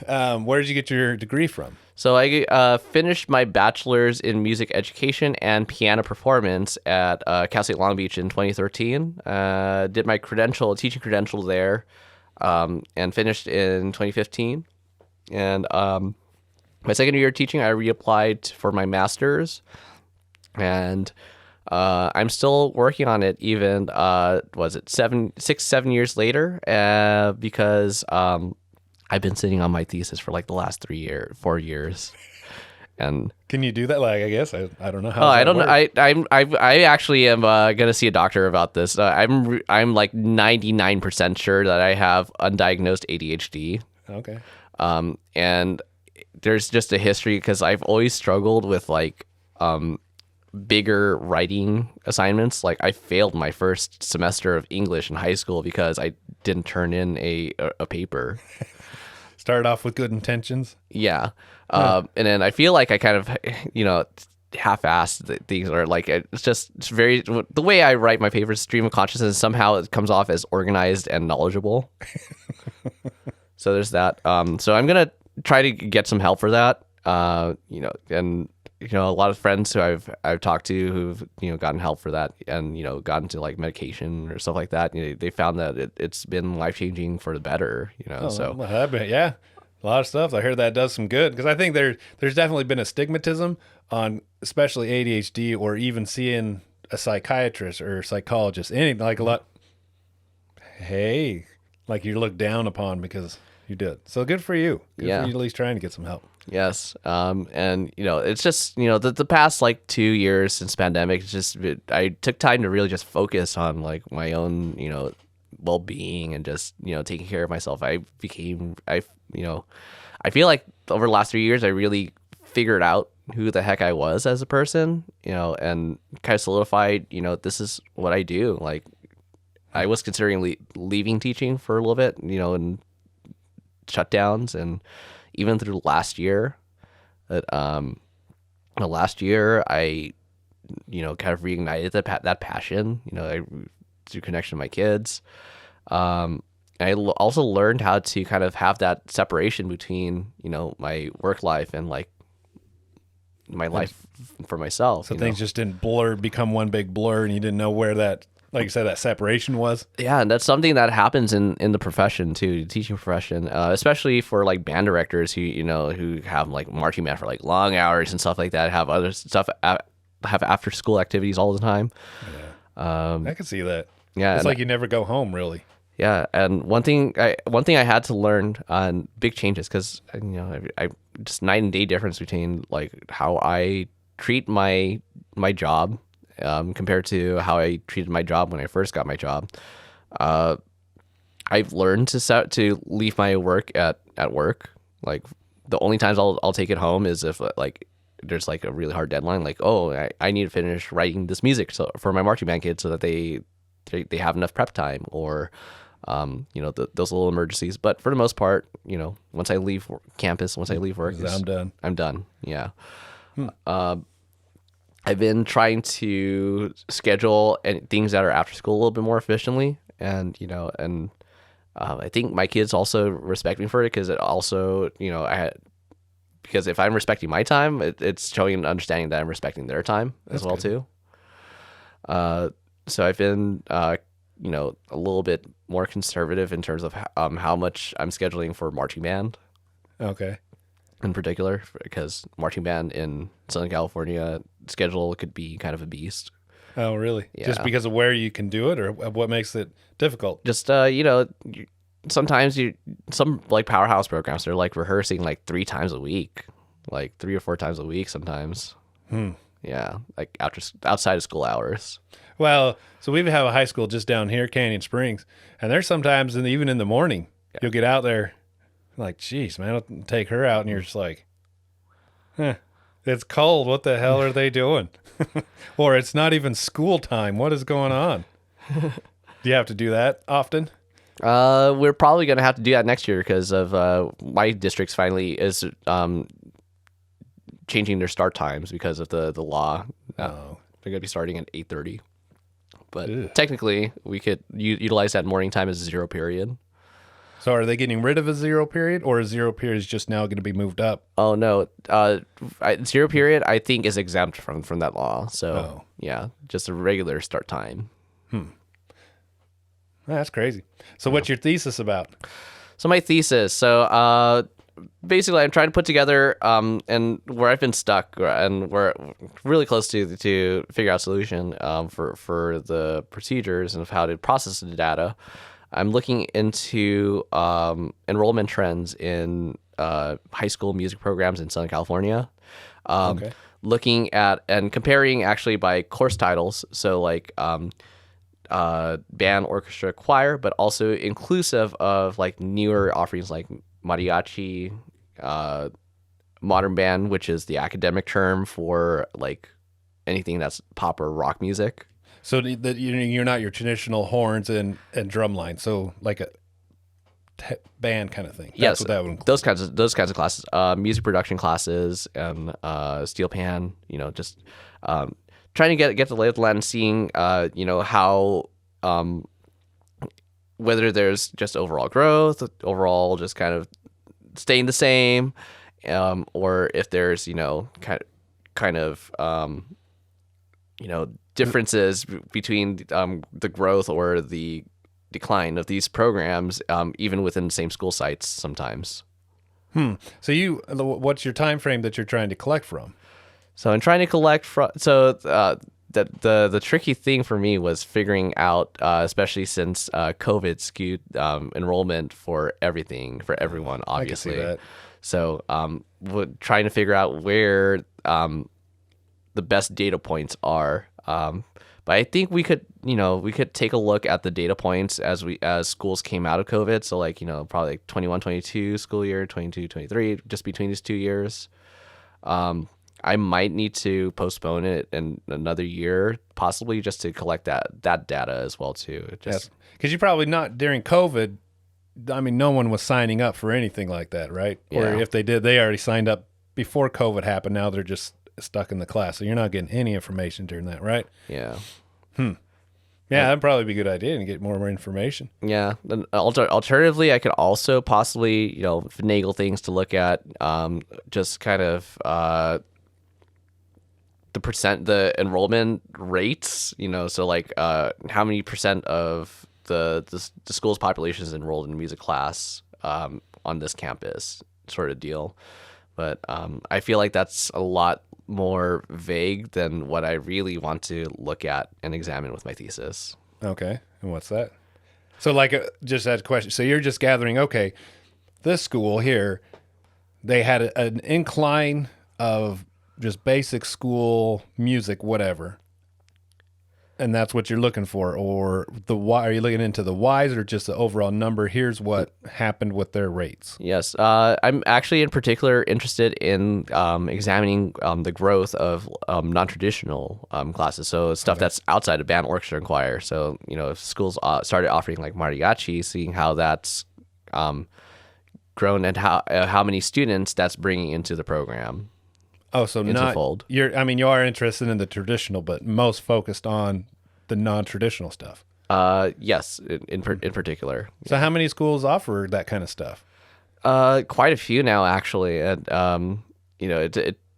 Where did you get your degree from? So I finished my bachelor's in music education and piano performance at Cal State Long Beach in 2013. Did my teaching credential there, and finished in 2015. And my second year of teaching, I reapplied for my master's, and I'm still working on it. Even 7 years later, because I've been sitting on my thesis for like the last 4 years. And Can you do that? Like, I guess I don't know how. oh, I don't know. I actually am gonna see a doctor about this. I'm like 99% sure that I have undiagnosed ADHD. Okay. And there's just a history because I've always struggled with like bigger writing assignments. Like I failed my first semester of English in high school because I didn't turn in a paper. Started off with good intentions. Yeah. And then I feel like I kind of, half-assed things, or like it's very, the way I write my papers, stream of consciousness, somehow it comes off as organized and knowledgeable. So there's that. So I'm going to try to get some help for that. And a lot of friends who I've talked to who've, gotten help for that and, gotten to like medication or stuff like that. They found that it's been life-changing for the better, so. Well, yeah, a lot of stuff. I heard that does some good because I think there's definitely been a stigmatism on especially ADHD or even seeing a psychiatrist or psychologist, anything like a lot. Hey, like you're looked down upon because you did. So good for you. Good for you at least trying to get some help. Yes. And it's just, the past like 2 years since pandemic, it's just, I took time to really just focus on like my own, well-being and just, taking care of myself. I feel like over the last 3 years, I really figured out who the heck I was as a person, and kind of solidified, this is what I do. Like I was considering leaving teaching for a little bit, and shutdowns, and even through last year, last year I, kind of reignited that passion, through connection to my kids. I also learned how to kind of have that separation between, my work life and like my life for myself. So things just didn't become one big blur, and you didn't know where that, like you said, that separation was. Yeah, and that's something that happens in the profession too, the teaching profession, especially for like band directors who who have like marching band for like long hours and stuff like that, have other stuff, have after school activities all the time. Yeah, I can see that. Yeah, it's like you never go home really. Yeah, and one thing I had to learn on big changes because I just night and day difference between like how I treat my job. Compared to how I treated my job when I first got my job. I've learned to leave my work at work. Like the only times I'll take it home is if like there's like a really hard deadline. Like, I need to finish writing this music for my marching band kids so that they have enough prep time, or those little emergencies. But for the most part, once I leave campus, once I leave work, I'm done. I'm done. Yeah. I've been trying to schedule things that are after school a little bit more efficiently, and I think my kids also respect me for it because it also because if I'm respecting my time, it's showing an understanding that I'm respecting their time as well too. So I've been a little bit more conservative in terms of how much I'm scheduling for marching band. Okay. In particular, because marching band in Southern California schedule could be kind of a beast. Oh, really? Yeah. Just because of where you can do it, or what makes it difficult? Just sometimes some like powerhouse programs, they're like rehearsing like 3 times a week, like 3 or 4 times a week sometimes. Yeah, like outside of school hours. Well, so we have a high school just down here, Canyon Springs, and there's sometimes even in the morning, you'll get out there. Like, geez, man, I'll take her out, and you're just like, it's cold. What the hell are they doing? Or it's not even school time. What is going on? Do you have to do that often? We're probably going to have to do that next year because of my district's finally is changing their start times because of the law. They're going to be starting at 8:30. But technically, we could utilize that morning time as 0 period. So are they getting rid of a 0 period, or a 0 period is just now going to be moved up? Oh, no. 0 period, I think, is exempt from that law. So, yeah, just a regular start time. That's crazy. So what's your thesis about? So my thesis. So basically, I'm trying to put together and where I've been stuck and we're really close to figure out a solution for the procedures and of how to process the data. I'm looking into enrollment trends in high school music programs in Southern California. Okay. Looking at and comparing actually by course titles. So like band, orchestra, choir, but also inclusive of like newer offerings like mariachi, modern band, which is the academic term for like anything that's pop or rock music. So that you're not your traditional horns and drum line. So like a band kind of thing. That's Yes, what that would include. those kinds of classes, music production classes, and steel pan. Just trying to get the lay of the land, and seeing how whether there's just overall growth, overall just kind of staying the same, or if there's kind of differences between the growth or the decline of these programs, even within the same school sites sometimes. So what's your time frame that you're trying to collect from? So I'm trying to collect from. The tricky thing for me was figuring out, especially since COVID skewed enrollment for everyone, obviously. I can see that. So trying to figure out where the best data points are. But I think we could take a look at the data points as schools came out of COVID. So like, probably like 21-22 school year, 22-23, just between these 2 years. I might need to postpone it in another year, possibly just to collect that data as well too. Because you probably not during COVID. I mean, no one was signing up for anything like that, right? Yeah. Or if they did, they already signed up before COVID happened. Now they're just stuck in the class, so you're not getting any information during that, right? Yeah. Yeah, that'd probably be a good idea to get more information. Yeah. Then alternatively, I could also possibly finagle things to look at, just kind of the enrollment rates. So like how many percent of the school's population is enrolled in music class on this campus, sort of deal. But I feel like that's a lot more vague than what I really want to look at and examine with my thesis. Okay, and what's that? So like, just as a question, so you're just gathering, okay, this school here, they had an incline of just basic school music, whatever, and that's what you're looking for, or are you looking into the whys or just the overall number? Here's what happened with their rates. Yes, I'm actually in particular interested in examining the growth of non-traditional classes, so stuff that's outside of band, orchestra, and choir. So if schools started offering like mariachi, seeing how that's grown and how many students that's bringing into the program. Oh, so into not fold. you are interested in the traditional, but most focused on the non-traditional stuff. Yes, in particular. So how many schools offer that kind of stuff? Quite a few now, actually. And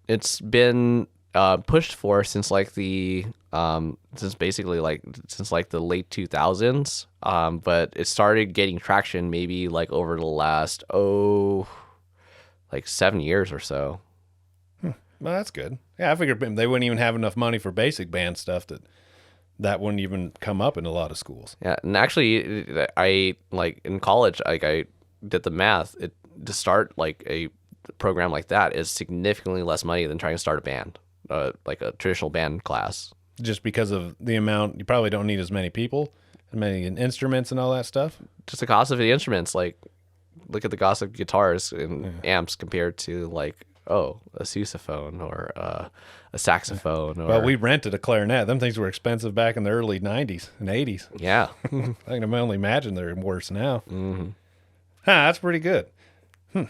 it's been pushed for since like the since the late 2000s. But it started getting traction maybe like over the last like 7 years or so. Well, that's good. Yeah, I figured they wouldn't even have enough money for basic band stuff that wouldn't even come up in a lot of schools. Yeah, and actually, I like in college, like I did the math. To start like a program like that is significantly less money than trying to start a band, like a traditional band class. Just because of the amount, you probably don't need as many people, as many instruments and all that stuff. Just the cost of the instruments. Like, look at the cost of guitars and amps compared to like, a sousaphone or a saxophone. Or, Well, we rented a clarinet. Them things were expensive back in the early 90s and 80s. Yeah. I can only imagine they're worse now. Mm-hmm. That's pretty good. So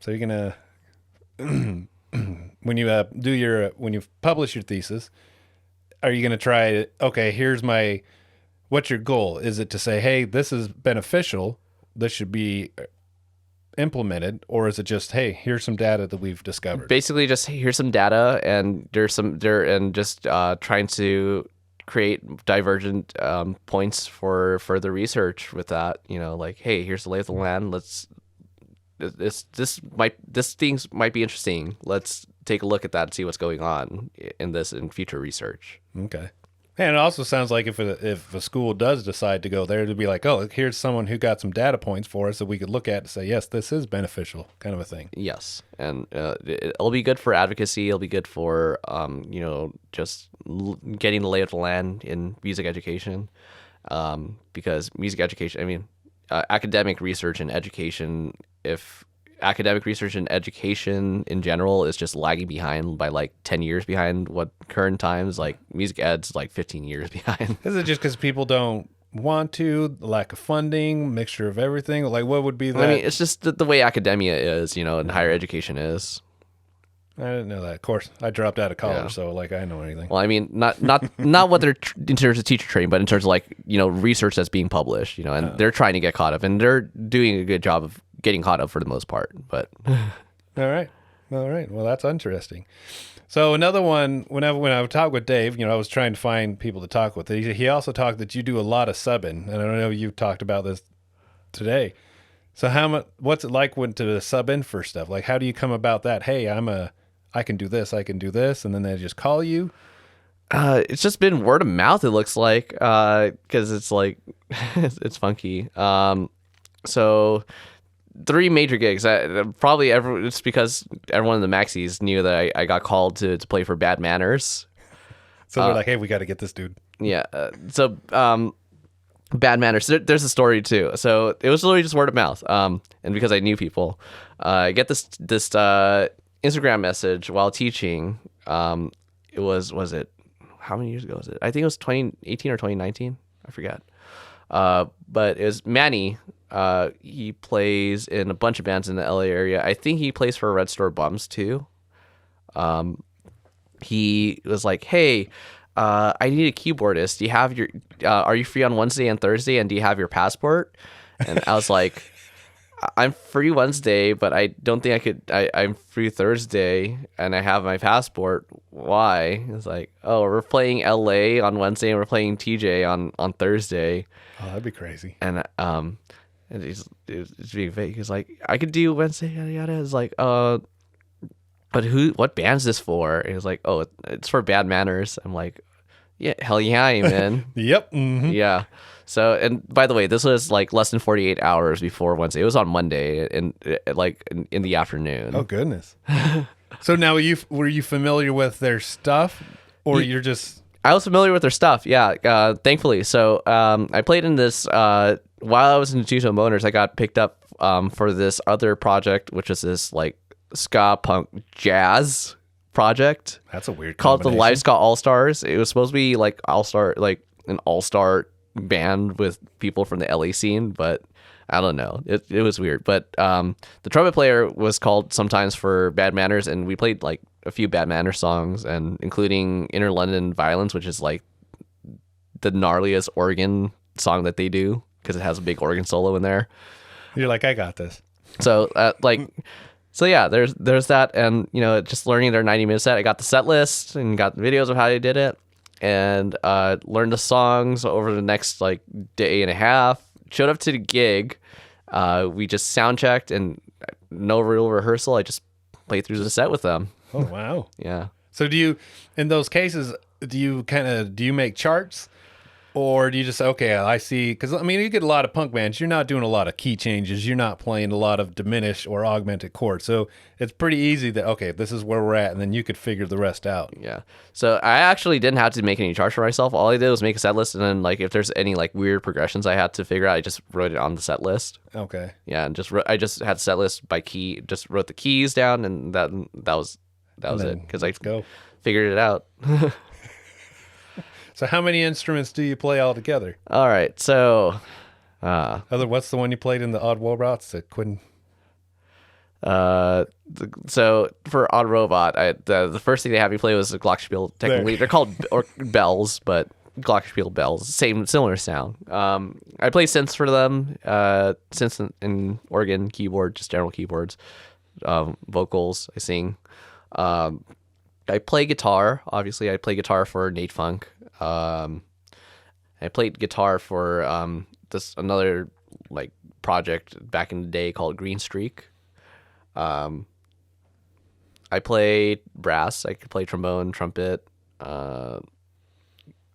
you're going to, when you publish your thesis, are you going to try, okay, what's your goal? Is it to say, hey, this is beneficial, this should be implemented, or is it just, hey, here's some data that we've discovered? Basically, just here's some data, and trying to create divergent points for further research with that. Like, hey, here's the lay of the land. This things might be interesting. Let's take a look at that and see what's going on in future research. Okay. And it also sounds like if a school does decide to go there, to be like, oh, here's someone who got some data points for us that we could look at and say, yes, this is beneficial, kind of a thing. Yes, and it'll be good for advocacy. It'll be good for just getting the lay of the land in music education, because music education. I mean, academic research and education. If academic research and education in general is just lagging behind by like 10 years behind what current times, like music ed's like 15 years behind. Is it just because people don't want to, lack of funding, mixture of everything? Like, what would be that? I mean, it's just the way academia is, and higher education is. I didn't know that. Of course, I dropped out of college, Yeah. so like I know anything. Well, I mean, not what they're in terms of teacher training, but in terms of like research that's being published, and they're trying to get caught up, and they're doing a good job of getting caught up for the most part. But All right. Well, that's interesting. So another one, when I would talk with Dave, I was trying to find people to talk with. He also talked that you do a lot of subbing, and I don't know if you talked about this today. So what's it like to sub in for stuff? Like, how do you come about that? Hey, I can do this, and then they just call you. it's just been word of mouth. It looks like, because it's like it's funky. So 3 major gigs. It's because everyone in the Maxies knew that I got called to play for Bad Manners. So they're like, hey, we got to get this dude. Yeah. So Bad Manners. There's a story too. So it was literally just word of mouth. And because I knew people, I get this Instagram message while teaching. It was it, how many years ago was it? I think it was 2018 or 2019. I forget. But it was Manny. He plays in a bunch of bands in the LA area. I think he plays for Red Store Bums too. He was like, hey, I need a keyboardist. Do you have are you free on Wednesday and Thursday? And do you have your passport? And I was like, I'm free Wednesday, but I don't think I could. I'm free Thursday, and I have my passport. Why? It's like, oh, we're playing LA on Wednesday, and we're playing TJ on Thursday. Oh, that'd be crazy. And he's being vague. He's like, I could do Wednesday, yada yada. It's like, but what band's this for? And he's like, oh, it's for Bad Manners. I'm like, yeah, hell yeah, I'm in. Yep. Mm-hmm. Yeah. So, and by the way, this was like less than 48 hours before Wednesday. It was on Monday, and in the afternoon. Oh goodness. So now were you familiar with their stuff, or you're just? I was familiar with their stuff. Yeah. Thankfully. So, I played in this while I was in Tucson Boners. I got picked up for this other project, which is this like ska punk jazz project. That's a weird called the combination. Live Ska All Stars. It was supposed to be like an all-star band with people from the LA scene, but I don't know. It was weird. But the trumpet player was called sometimes for Bad Manners, and we played like a few Bad Manners songs, and including Inner London Violence, which is like the gnarliest organ song that they do because it has a big organ solo in there. You're like, I got this. So so yeah, there's that, and just learning their 90-minute set. I got the set list and got videos of how they did it, and learned the songs over the next like day and a half. Showed up to the gig. We just sound checked and no real rehearsal. I just played through the set with them. Oh wow. Yeah. So in those cases, do you make charts, or do you just say, okay, I see? Because I mean, you get a lot of punk bands. You're not doing a lot of key changes. You're not playing a lot of diminished or augmented chords. So it's pretty easy that, okay, this is where we're at, and then you could figure the rest out. Yeah. So I actually didn't have to make any charts for myself. All I did was make a set list, and then like if there's any like weird progressions I had to figure out, I just wrote it on the set list. Okay. Yeah, and I just had set list by key. Just wrote the keys down, and that was it because I go. figured it out. So how many instruments do you play all together? All right, so What's the one you played in the Odd Robots? The Quinn. So for Odd Robot, the first thing they had me play was the Glockenspiel. Technically, they're called bells, but Glockenspiel bells, similar sound. I play synths for them, synths and organ, keyboard, just general keyboards, vocals. I sing. I play guitar. Obviously, I play guitar for Nate Phung. I played guitar for this another like project back in the day called Green Streak. I play brass. I could play trombone, trumpet,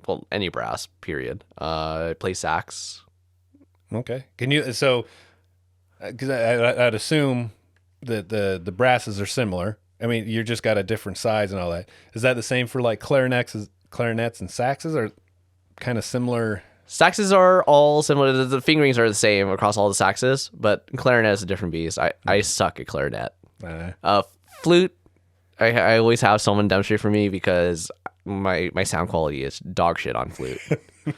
well, any brass, period. I play sax. Okay. Can you, so, because I'd assume that the brasses are similar. I mean, you just got a different size and all that. Is that the same for like clarinets and saxes, or kind of similar? Saxes are all similar. The fingerings are the same across all the saxes, but clarinet is a different beast. I suck at clarinet. Flute, I always have someone demonstrate for me because my sound quality is dog shit on flute. Hey,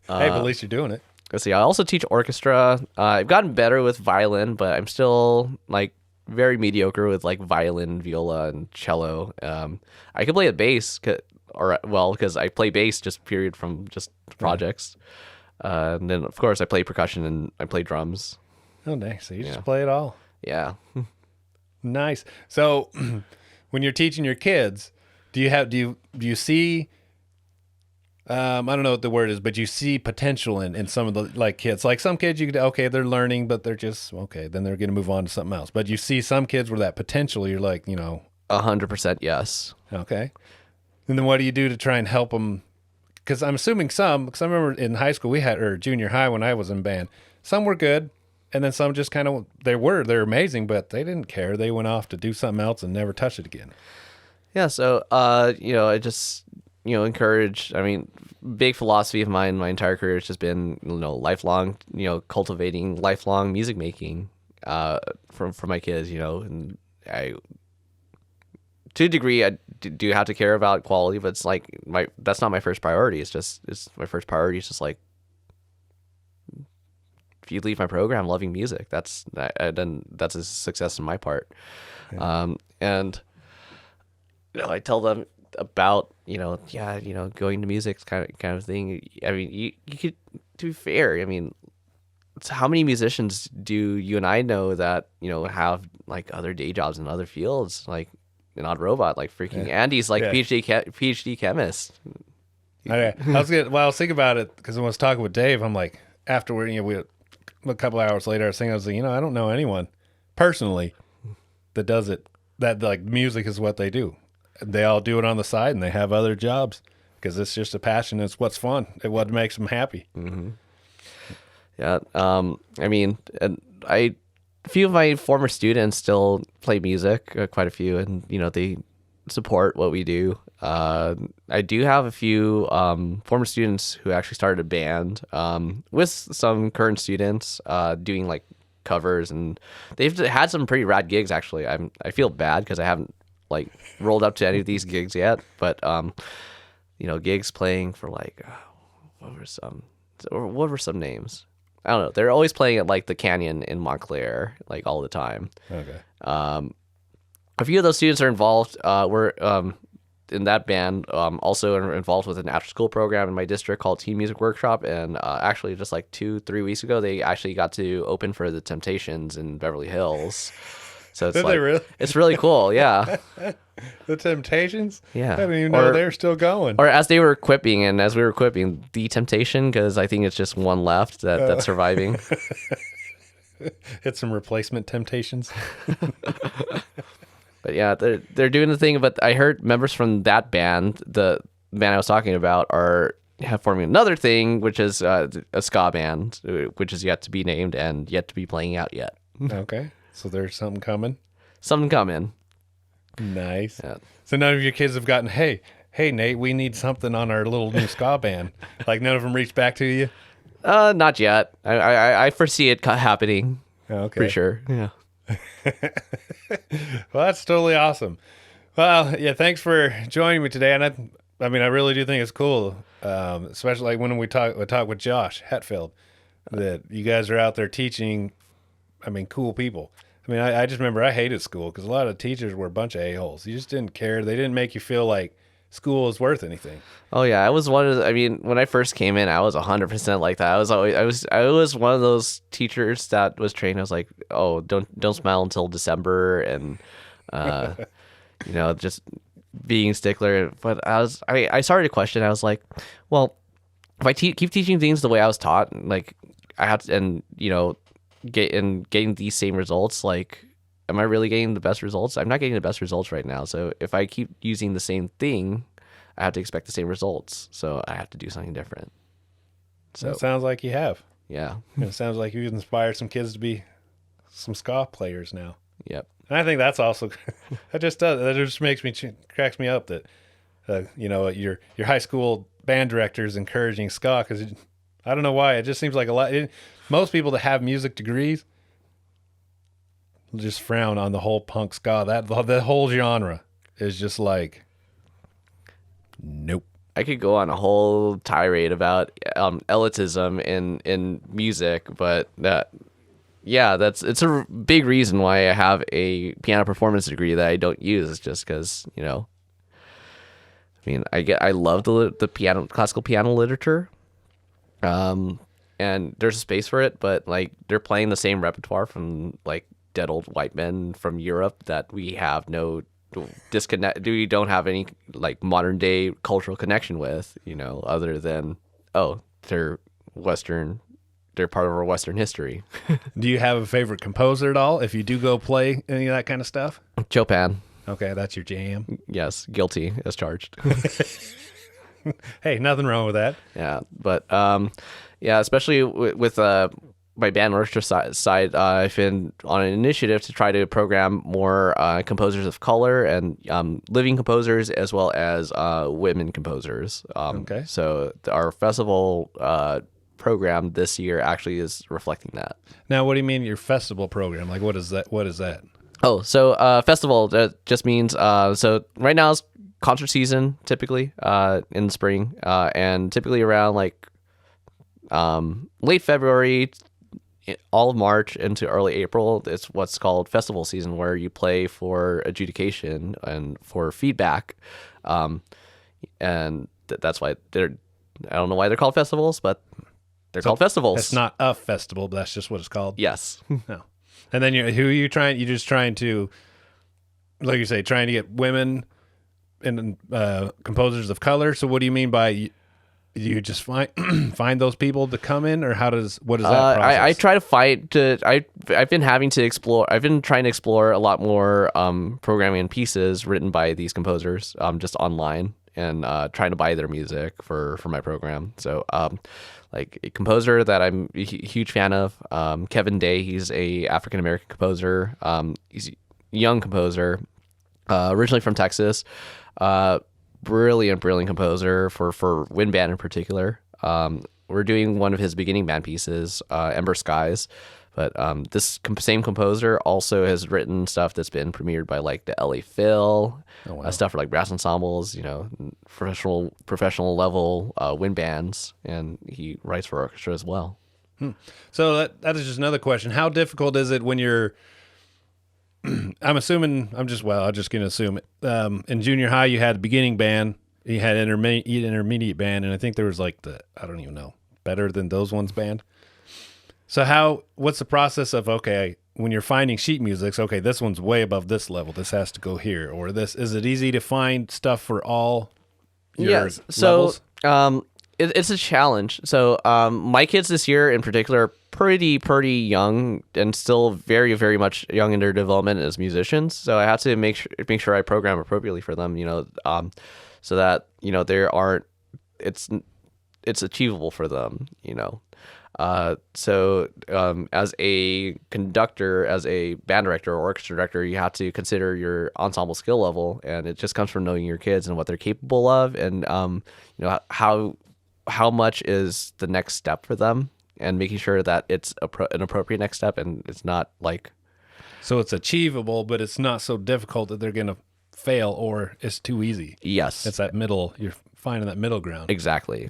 but at least you're doing it. Let's see. I also teach orchestra. I've gotten better with violin, but I'm still like very mediocre with like violin, viola, and cello. I can play the bass, because I play bass just period from just projects. And then of course I play percussion and I play drums. Oh, nice. So you just play it all. Yeah. Nice. So when you're teaching your kids, do you see, I don't know what the word is, but you see potential in some of the like kids, like some kids okay, they're learning, but they're just, okay, then they're going to move on to something else. But you see some kids where that potential, you're like, 100% yes. Okay. And then what do you do to try and help them? Because I'm assuming because I remember in high school or junior high when I was in band, some were good, and then some just kind of, they're amazing, but they didn't care. They went off to do something else and never touched it again. Yeah, so, I just, encourage, big philosophy of mine my entire career has just been, lifelong, cultivating lifelong music making for my kids, and to a degree, I do have to care about quality, but it's like that's not my first priority. It's my first priority is just like, if you leave my program loving music, then that's a success on my part. Yeah. And I tell them about going to music kind of thing. You could, to be fair, how many musicians do you and I know that have like other day jobs in other fields, like an Odd Robot, like freaking Andy's like PhD chemist. Okay. I was thinking about it because when I was talking with Dave, I'm like, afterward, a couple hours later, I was like, I don't know anyone personally that does it, that like music is what they do. They all do it on the side and they have other jobs because it's just a passion. It's what's fun. It's what makes them happy. Mm-hmm. Yeah. And a few of my former students still play music, quite a few, and they support what we do. I do have a few former students who actually started a band with some current students doing like covers, and they've had some pretty rad gigs. Actually, I feel bad because I haven't like rolled up to any of these gigs yet, but gigs playing for like what were some names? I don't know. They're always playing at like the Canyon in Montclair, like all the time. Okay. A few of those students are involved. We're in that band. Also involved with an after-school program in my district called Teen Music Workshop. And actually, just like 2-3 weeks ago, they actually got to open for the Temptations in Beverly Hills. So it's Did they really? It's really cool. Yeah. The Temptations? Yeah. I didn't even know they're still going. Or as they were quipping, and as we were quipping, the Temptation, because I think it's just one left that's surviving. It's some replacement Temptations. But yeah, they're doing the thing. But I heard members from that band, the band I was talking about, have forming another thing, which is a ska band, which is yet to be named and yet to be playing out yet. Okay. So there's something coming. Something coming. Nice. Yeah. So none of your kids have gotten, hey, Nate, we need something on our little new ska band. Like none of them reached back to you? Not yet. I foresee it happening. Okay. For sure. Yeah. Well, that's totally awesome. Well, yeah, thanks for joining me today. And I really do think it's cool, especially like when we talk with Josh Hetfield, that you guys are out there teaching, cool people. I just remember I hated school because a lot of teachers were a bunch of a-holes. You just didn't care. They didn't make you feel like school was worth anything. Oh yeah, I was one of when I first came in, I was 100% like that. I was one of those teachers that was trained. I was like, oh, don't smile until December, and just being a stickler. But I started to question. I was like, well, if I keep teaching things the way I was taught, like I have to, and getting these same results, like, am I really getting the best results? I'm not getting the best results right now. So if I keep using the same thing, I have to expect the same results. So I have to do something different. So it sounds like you have. Yeah. It sounds like you've inspired some kids to be some ska players now. Yep. And I think that's also that just makes me cracks me up that your high school band director is encouraging ska, because I don't know why, it just seems like a lot. Most people that have music degrees just frown on the whole punk ska. The whole genre is just like, nope. I could go on a whole tirade about elitism in music, but it's a big reason why I have a piano performance degree that I don't use, just because, I mean, I love the classical piano literature, and there's a space for it, but like they're playing the same repertoire from like dead old white men from Europe that we have no disconnect. We don't have any like modern day cultural connection with, other than they're Western. They're part of our Western history. Do you have a favorite composer at all? If you do go play any of that kind of stuff? Chopin. Okay, that's your jam. Yes, guilty as charged. Hey, nothing wrong with that. Yeah, but especially with my band orchestra side, I've been on an initiative to try to program more composers of color and living composers, as well as women composers. Okay. So our festival program this year actually is reflecting that. Now, what do you mean your festival program? Like, what is that? Oh, so festival, that just means, so right now is concert season, typically in the spring, and typically around like late February, all of March into early April. It's what's called festival season, where you play for adjudication and for feedback, and that's why I don't know why they're called festivals, but they're called festivals. It's not a festival, but that's just what it's called. Yes. No. And then who are you trying? You're just trying to, like you say, trying to get women and composers of color. So what do you mean by you just find those people to come in, or what is that process? I try to find I've been having to explore. I've been trying to explore a lot more programming and pieces written by these composers just online, and trying to buy their music for my program. So like a composer that I'm a huge fan of, Kevin Day. He's a African American composer. He's a young composer, originally from Texas. Brilliant composer for wind band in particular. We're doing one of his beginning band pieces, Ember Skies. But this same composer also has written stuff that's been premiered by like the LA Phil, stuff for like brass ensembles, professional level wind bands, and he writes for orchestra as well. So that is just another question. How difficult is it when you're? I'm just going to assume it. In junior high, you had beginning band, you had intermediate band, and I think there was like I don't even know, better than those ones band. So what's the process of, when you're finding sheet music, okay, this one's way above this level, this has to go here, or this, is it easy to find stuff for all your levels? It's a challenge. So my kids this year in particular are pretty young and still very, very much young in their development as musicians. So I have to make sure I program appropriately for them, so that, it's achievable for them, So as a conductor, as a band director or orchestra director, you have to consider your ensemble skill level, and it just comes from knowing your kids and what they're capable of, and how much is the next step for them, and making sure that it's an appropriate next step, and it's not like. So it's achievable, but it's not so difficult that they're going to fail, or it's too easy. Yes. It's that middle, you're finding that middle ground. Exactly.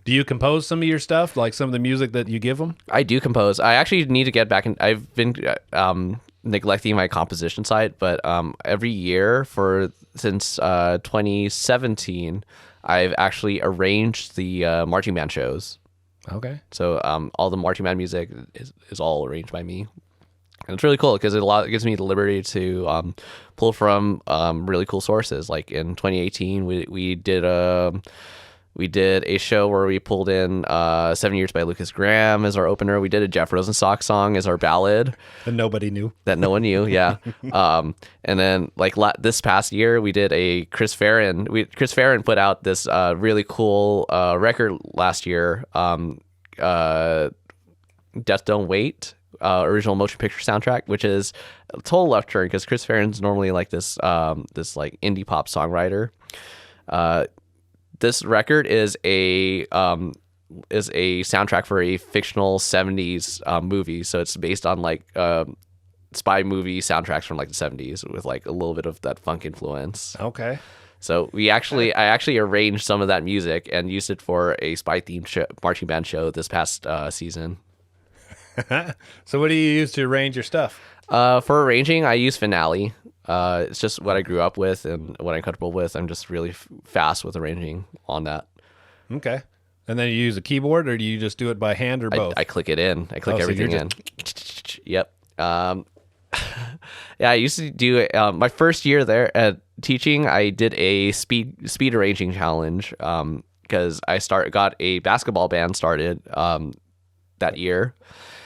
Do you compose some of your stuff, like some of the music that you give them? I do compose. I actually need to get back in. I've been neglecting my composition side, but every year since 2017, I've actually arranged the marching band shows. Okay. So all the marching band music is all arranged by me. And it's really cool because it gives me the liberty to pull from really cool sources. Like in 2018, we did We did a show where we pulled in 7 Years by Lucas Graham as our opener. We did a Jeff Rosenstock song as our ballad. And nobody knew. That no one knew, yeah. And then like this past year, we did a Chris Farron. Chris Farron put out this really cool record last year, Death Don't Wait, original motion picture soundtrack, which is a total left turn because Chris Farron's normally like this like indie pop songwriter. This record is a soundtrack for a fictional 70s movie. So it's based on like spy movie soundtracks from like the 70s with like a little bit of that funk influence. Okay. So I actually arranged some of that music and used it for a spy themed marching band show this past season. So what do you use to arrange your stuff? For arranging, I use Finale. It's just what I grew up with and what I'm comfortable with. I'm just really fast with arranging on that. Okay. And then you use a keyboard, or do you just do it by hand, or both? I click it in. I click so everything you're in. Yep. Yeah, I used to do it. My first year there at teaching, I did a speed arranging challenge because I got a basketball band started that year.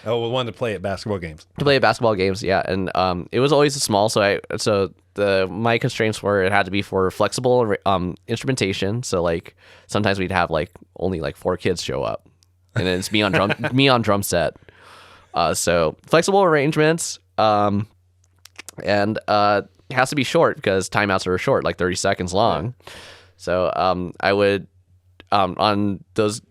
Oh, well, one to play at basketball games. To play at basketball games, yeah, and it was always small. So my constraints were it had to be for flexible instrumentation. So like sometimes we'd have like only like 4 kids show up, and then it's me on drum set. So flexible arrangements, and it has to be short because timeouts are short, like 30 seconds long. Yeah. So I would on those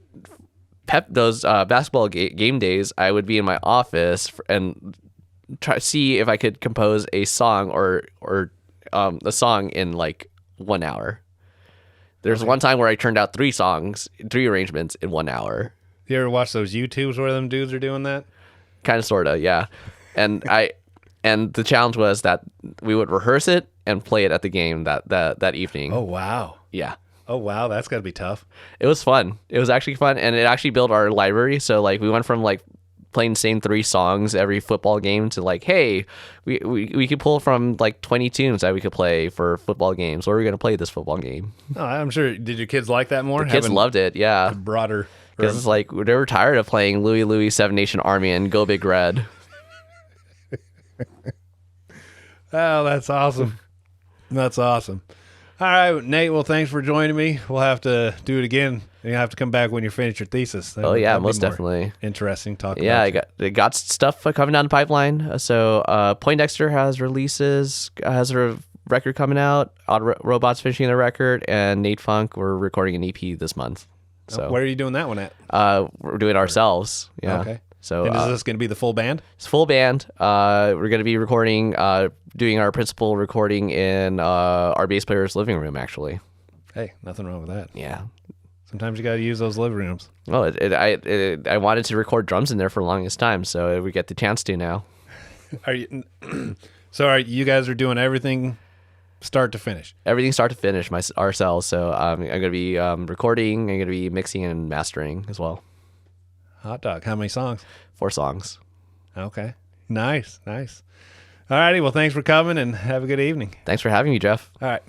basketball game days, I would be in my office and try to see if I could compose a song or a song in like 1 hour. There's one time where I turned out 3 arrangements in 1 hour. You ever watch those YouTubes where them dudes are doing that? Kind of, sort of, yeah. And the challenge was that we would rehearse it and play it at the game that evening. Oh, wow. Yeah. Oh, wow. That's got to be tough. It was fun. It was actually fun. And it actually built our library. So like we went from like playing the same 3 songs every football game to like, hey, we could pull from like 20 tunes that we could play for football games. What are we going to play this football game? Oh, I'm sure. Did your kids like that more? The kids loved it. Yeah. The broader. Because it's like they were tired of playing Louie Louie, Seven Nation Army, and Go Big Red. Oh, that's awesome. That's awesome. All right, Nate, well, thanks for joining me. We'll have to do it again. You have to come back when you finish your thesis. Oh, yeah, most definitely. Interesting talking about it. I got stuff coming down the pipeline. So Poindexter has a record coming out. Odd Robot's finishing the record. And Nate Phung, we're recording an EP this month. So where are you doing that one at? We're doing it ourselves. Yeah. Okay. So and is this going to be the full band? It's full band. We're going to be recording, doing our principal recording in our bass player's living room, actually. Hey, nothing wrong with that. Yeah. Sometimes you got to use those living rooms. Well, I wanted to record drums in there for the longest time, so we get the chance to now. So you guys are doing everything start to finish? Everything start to finish ourselves. So I'm going to be recording, I'm going to be mixing and mastering as well. Hot dog. How many songs? 4 songs. Okay. Nice. All righty. Well, thanks for coming and have a good evening. Thanks for having me, Jeff. All right.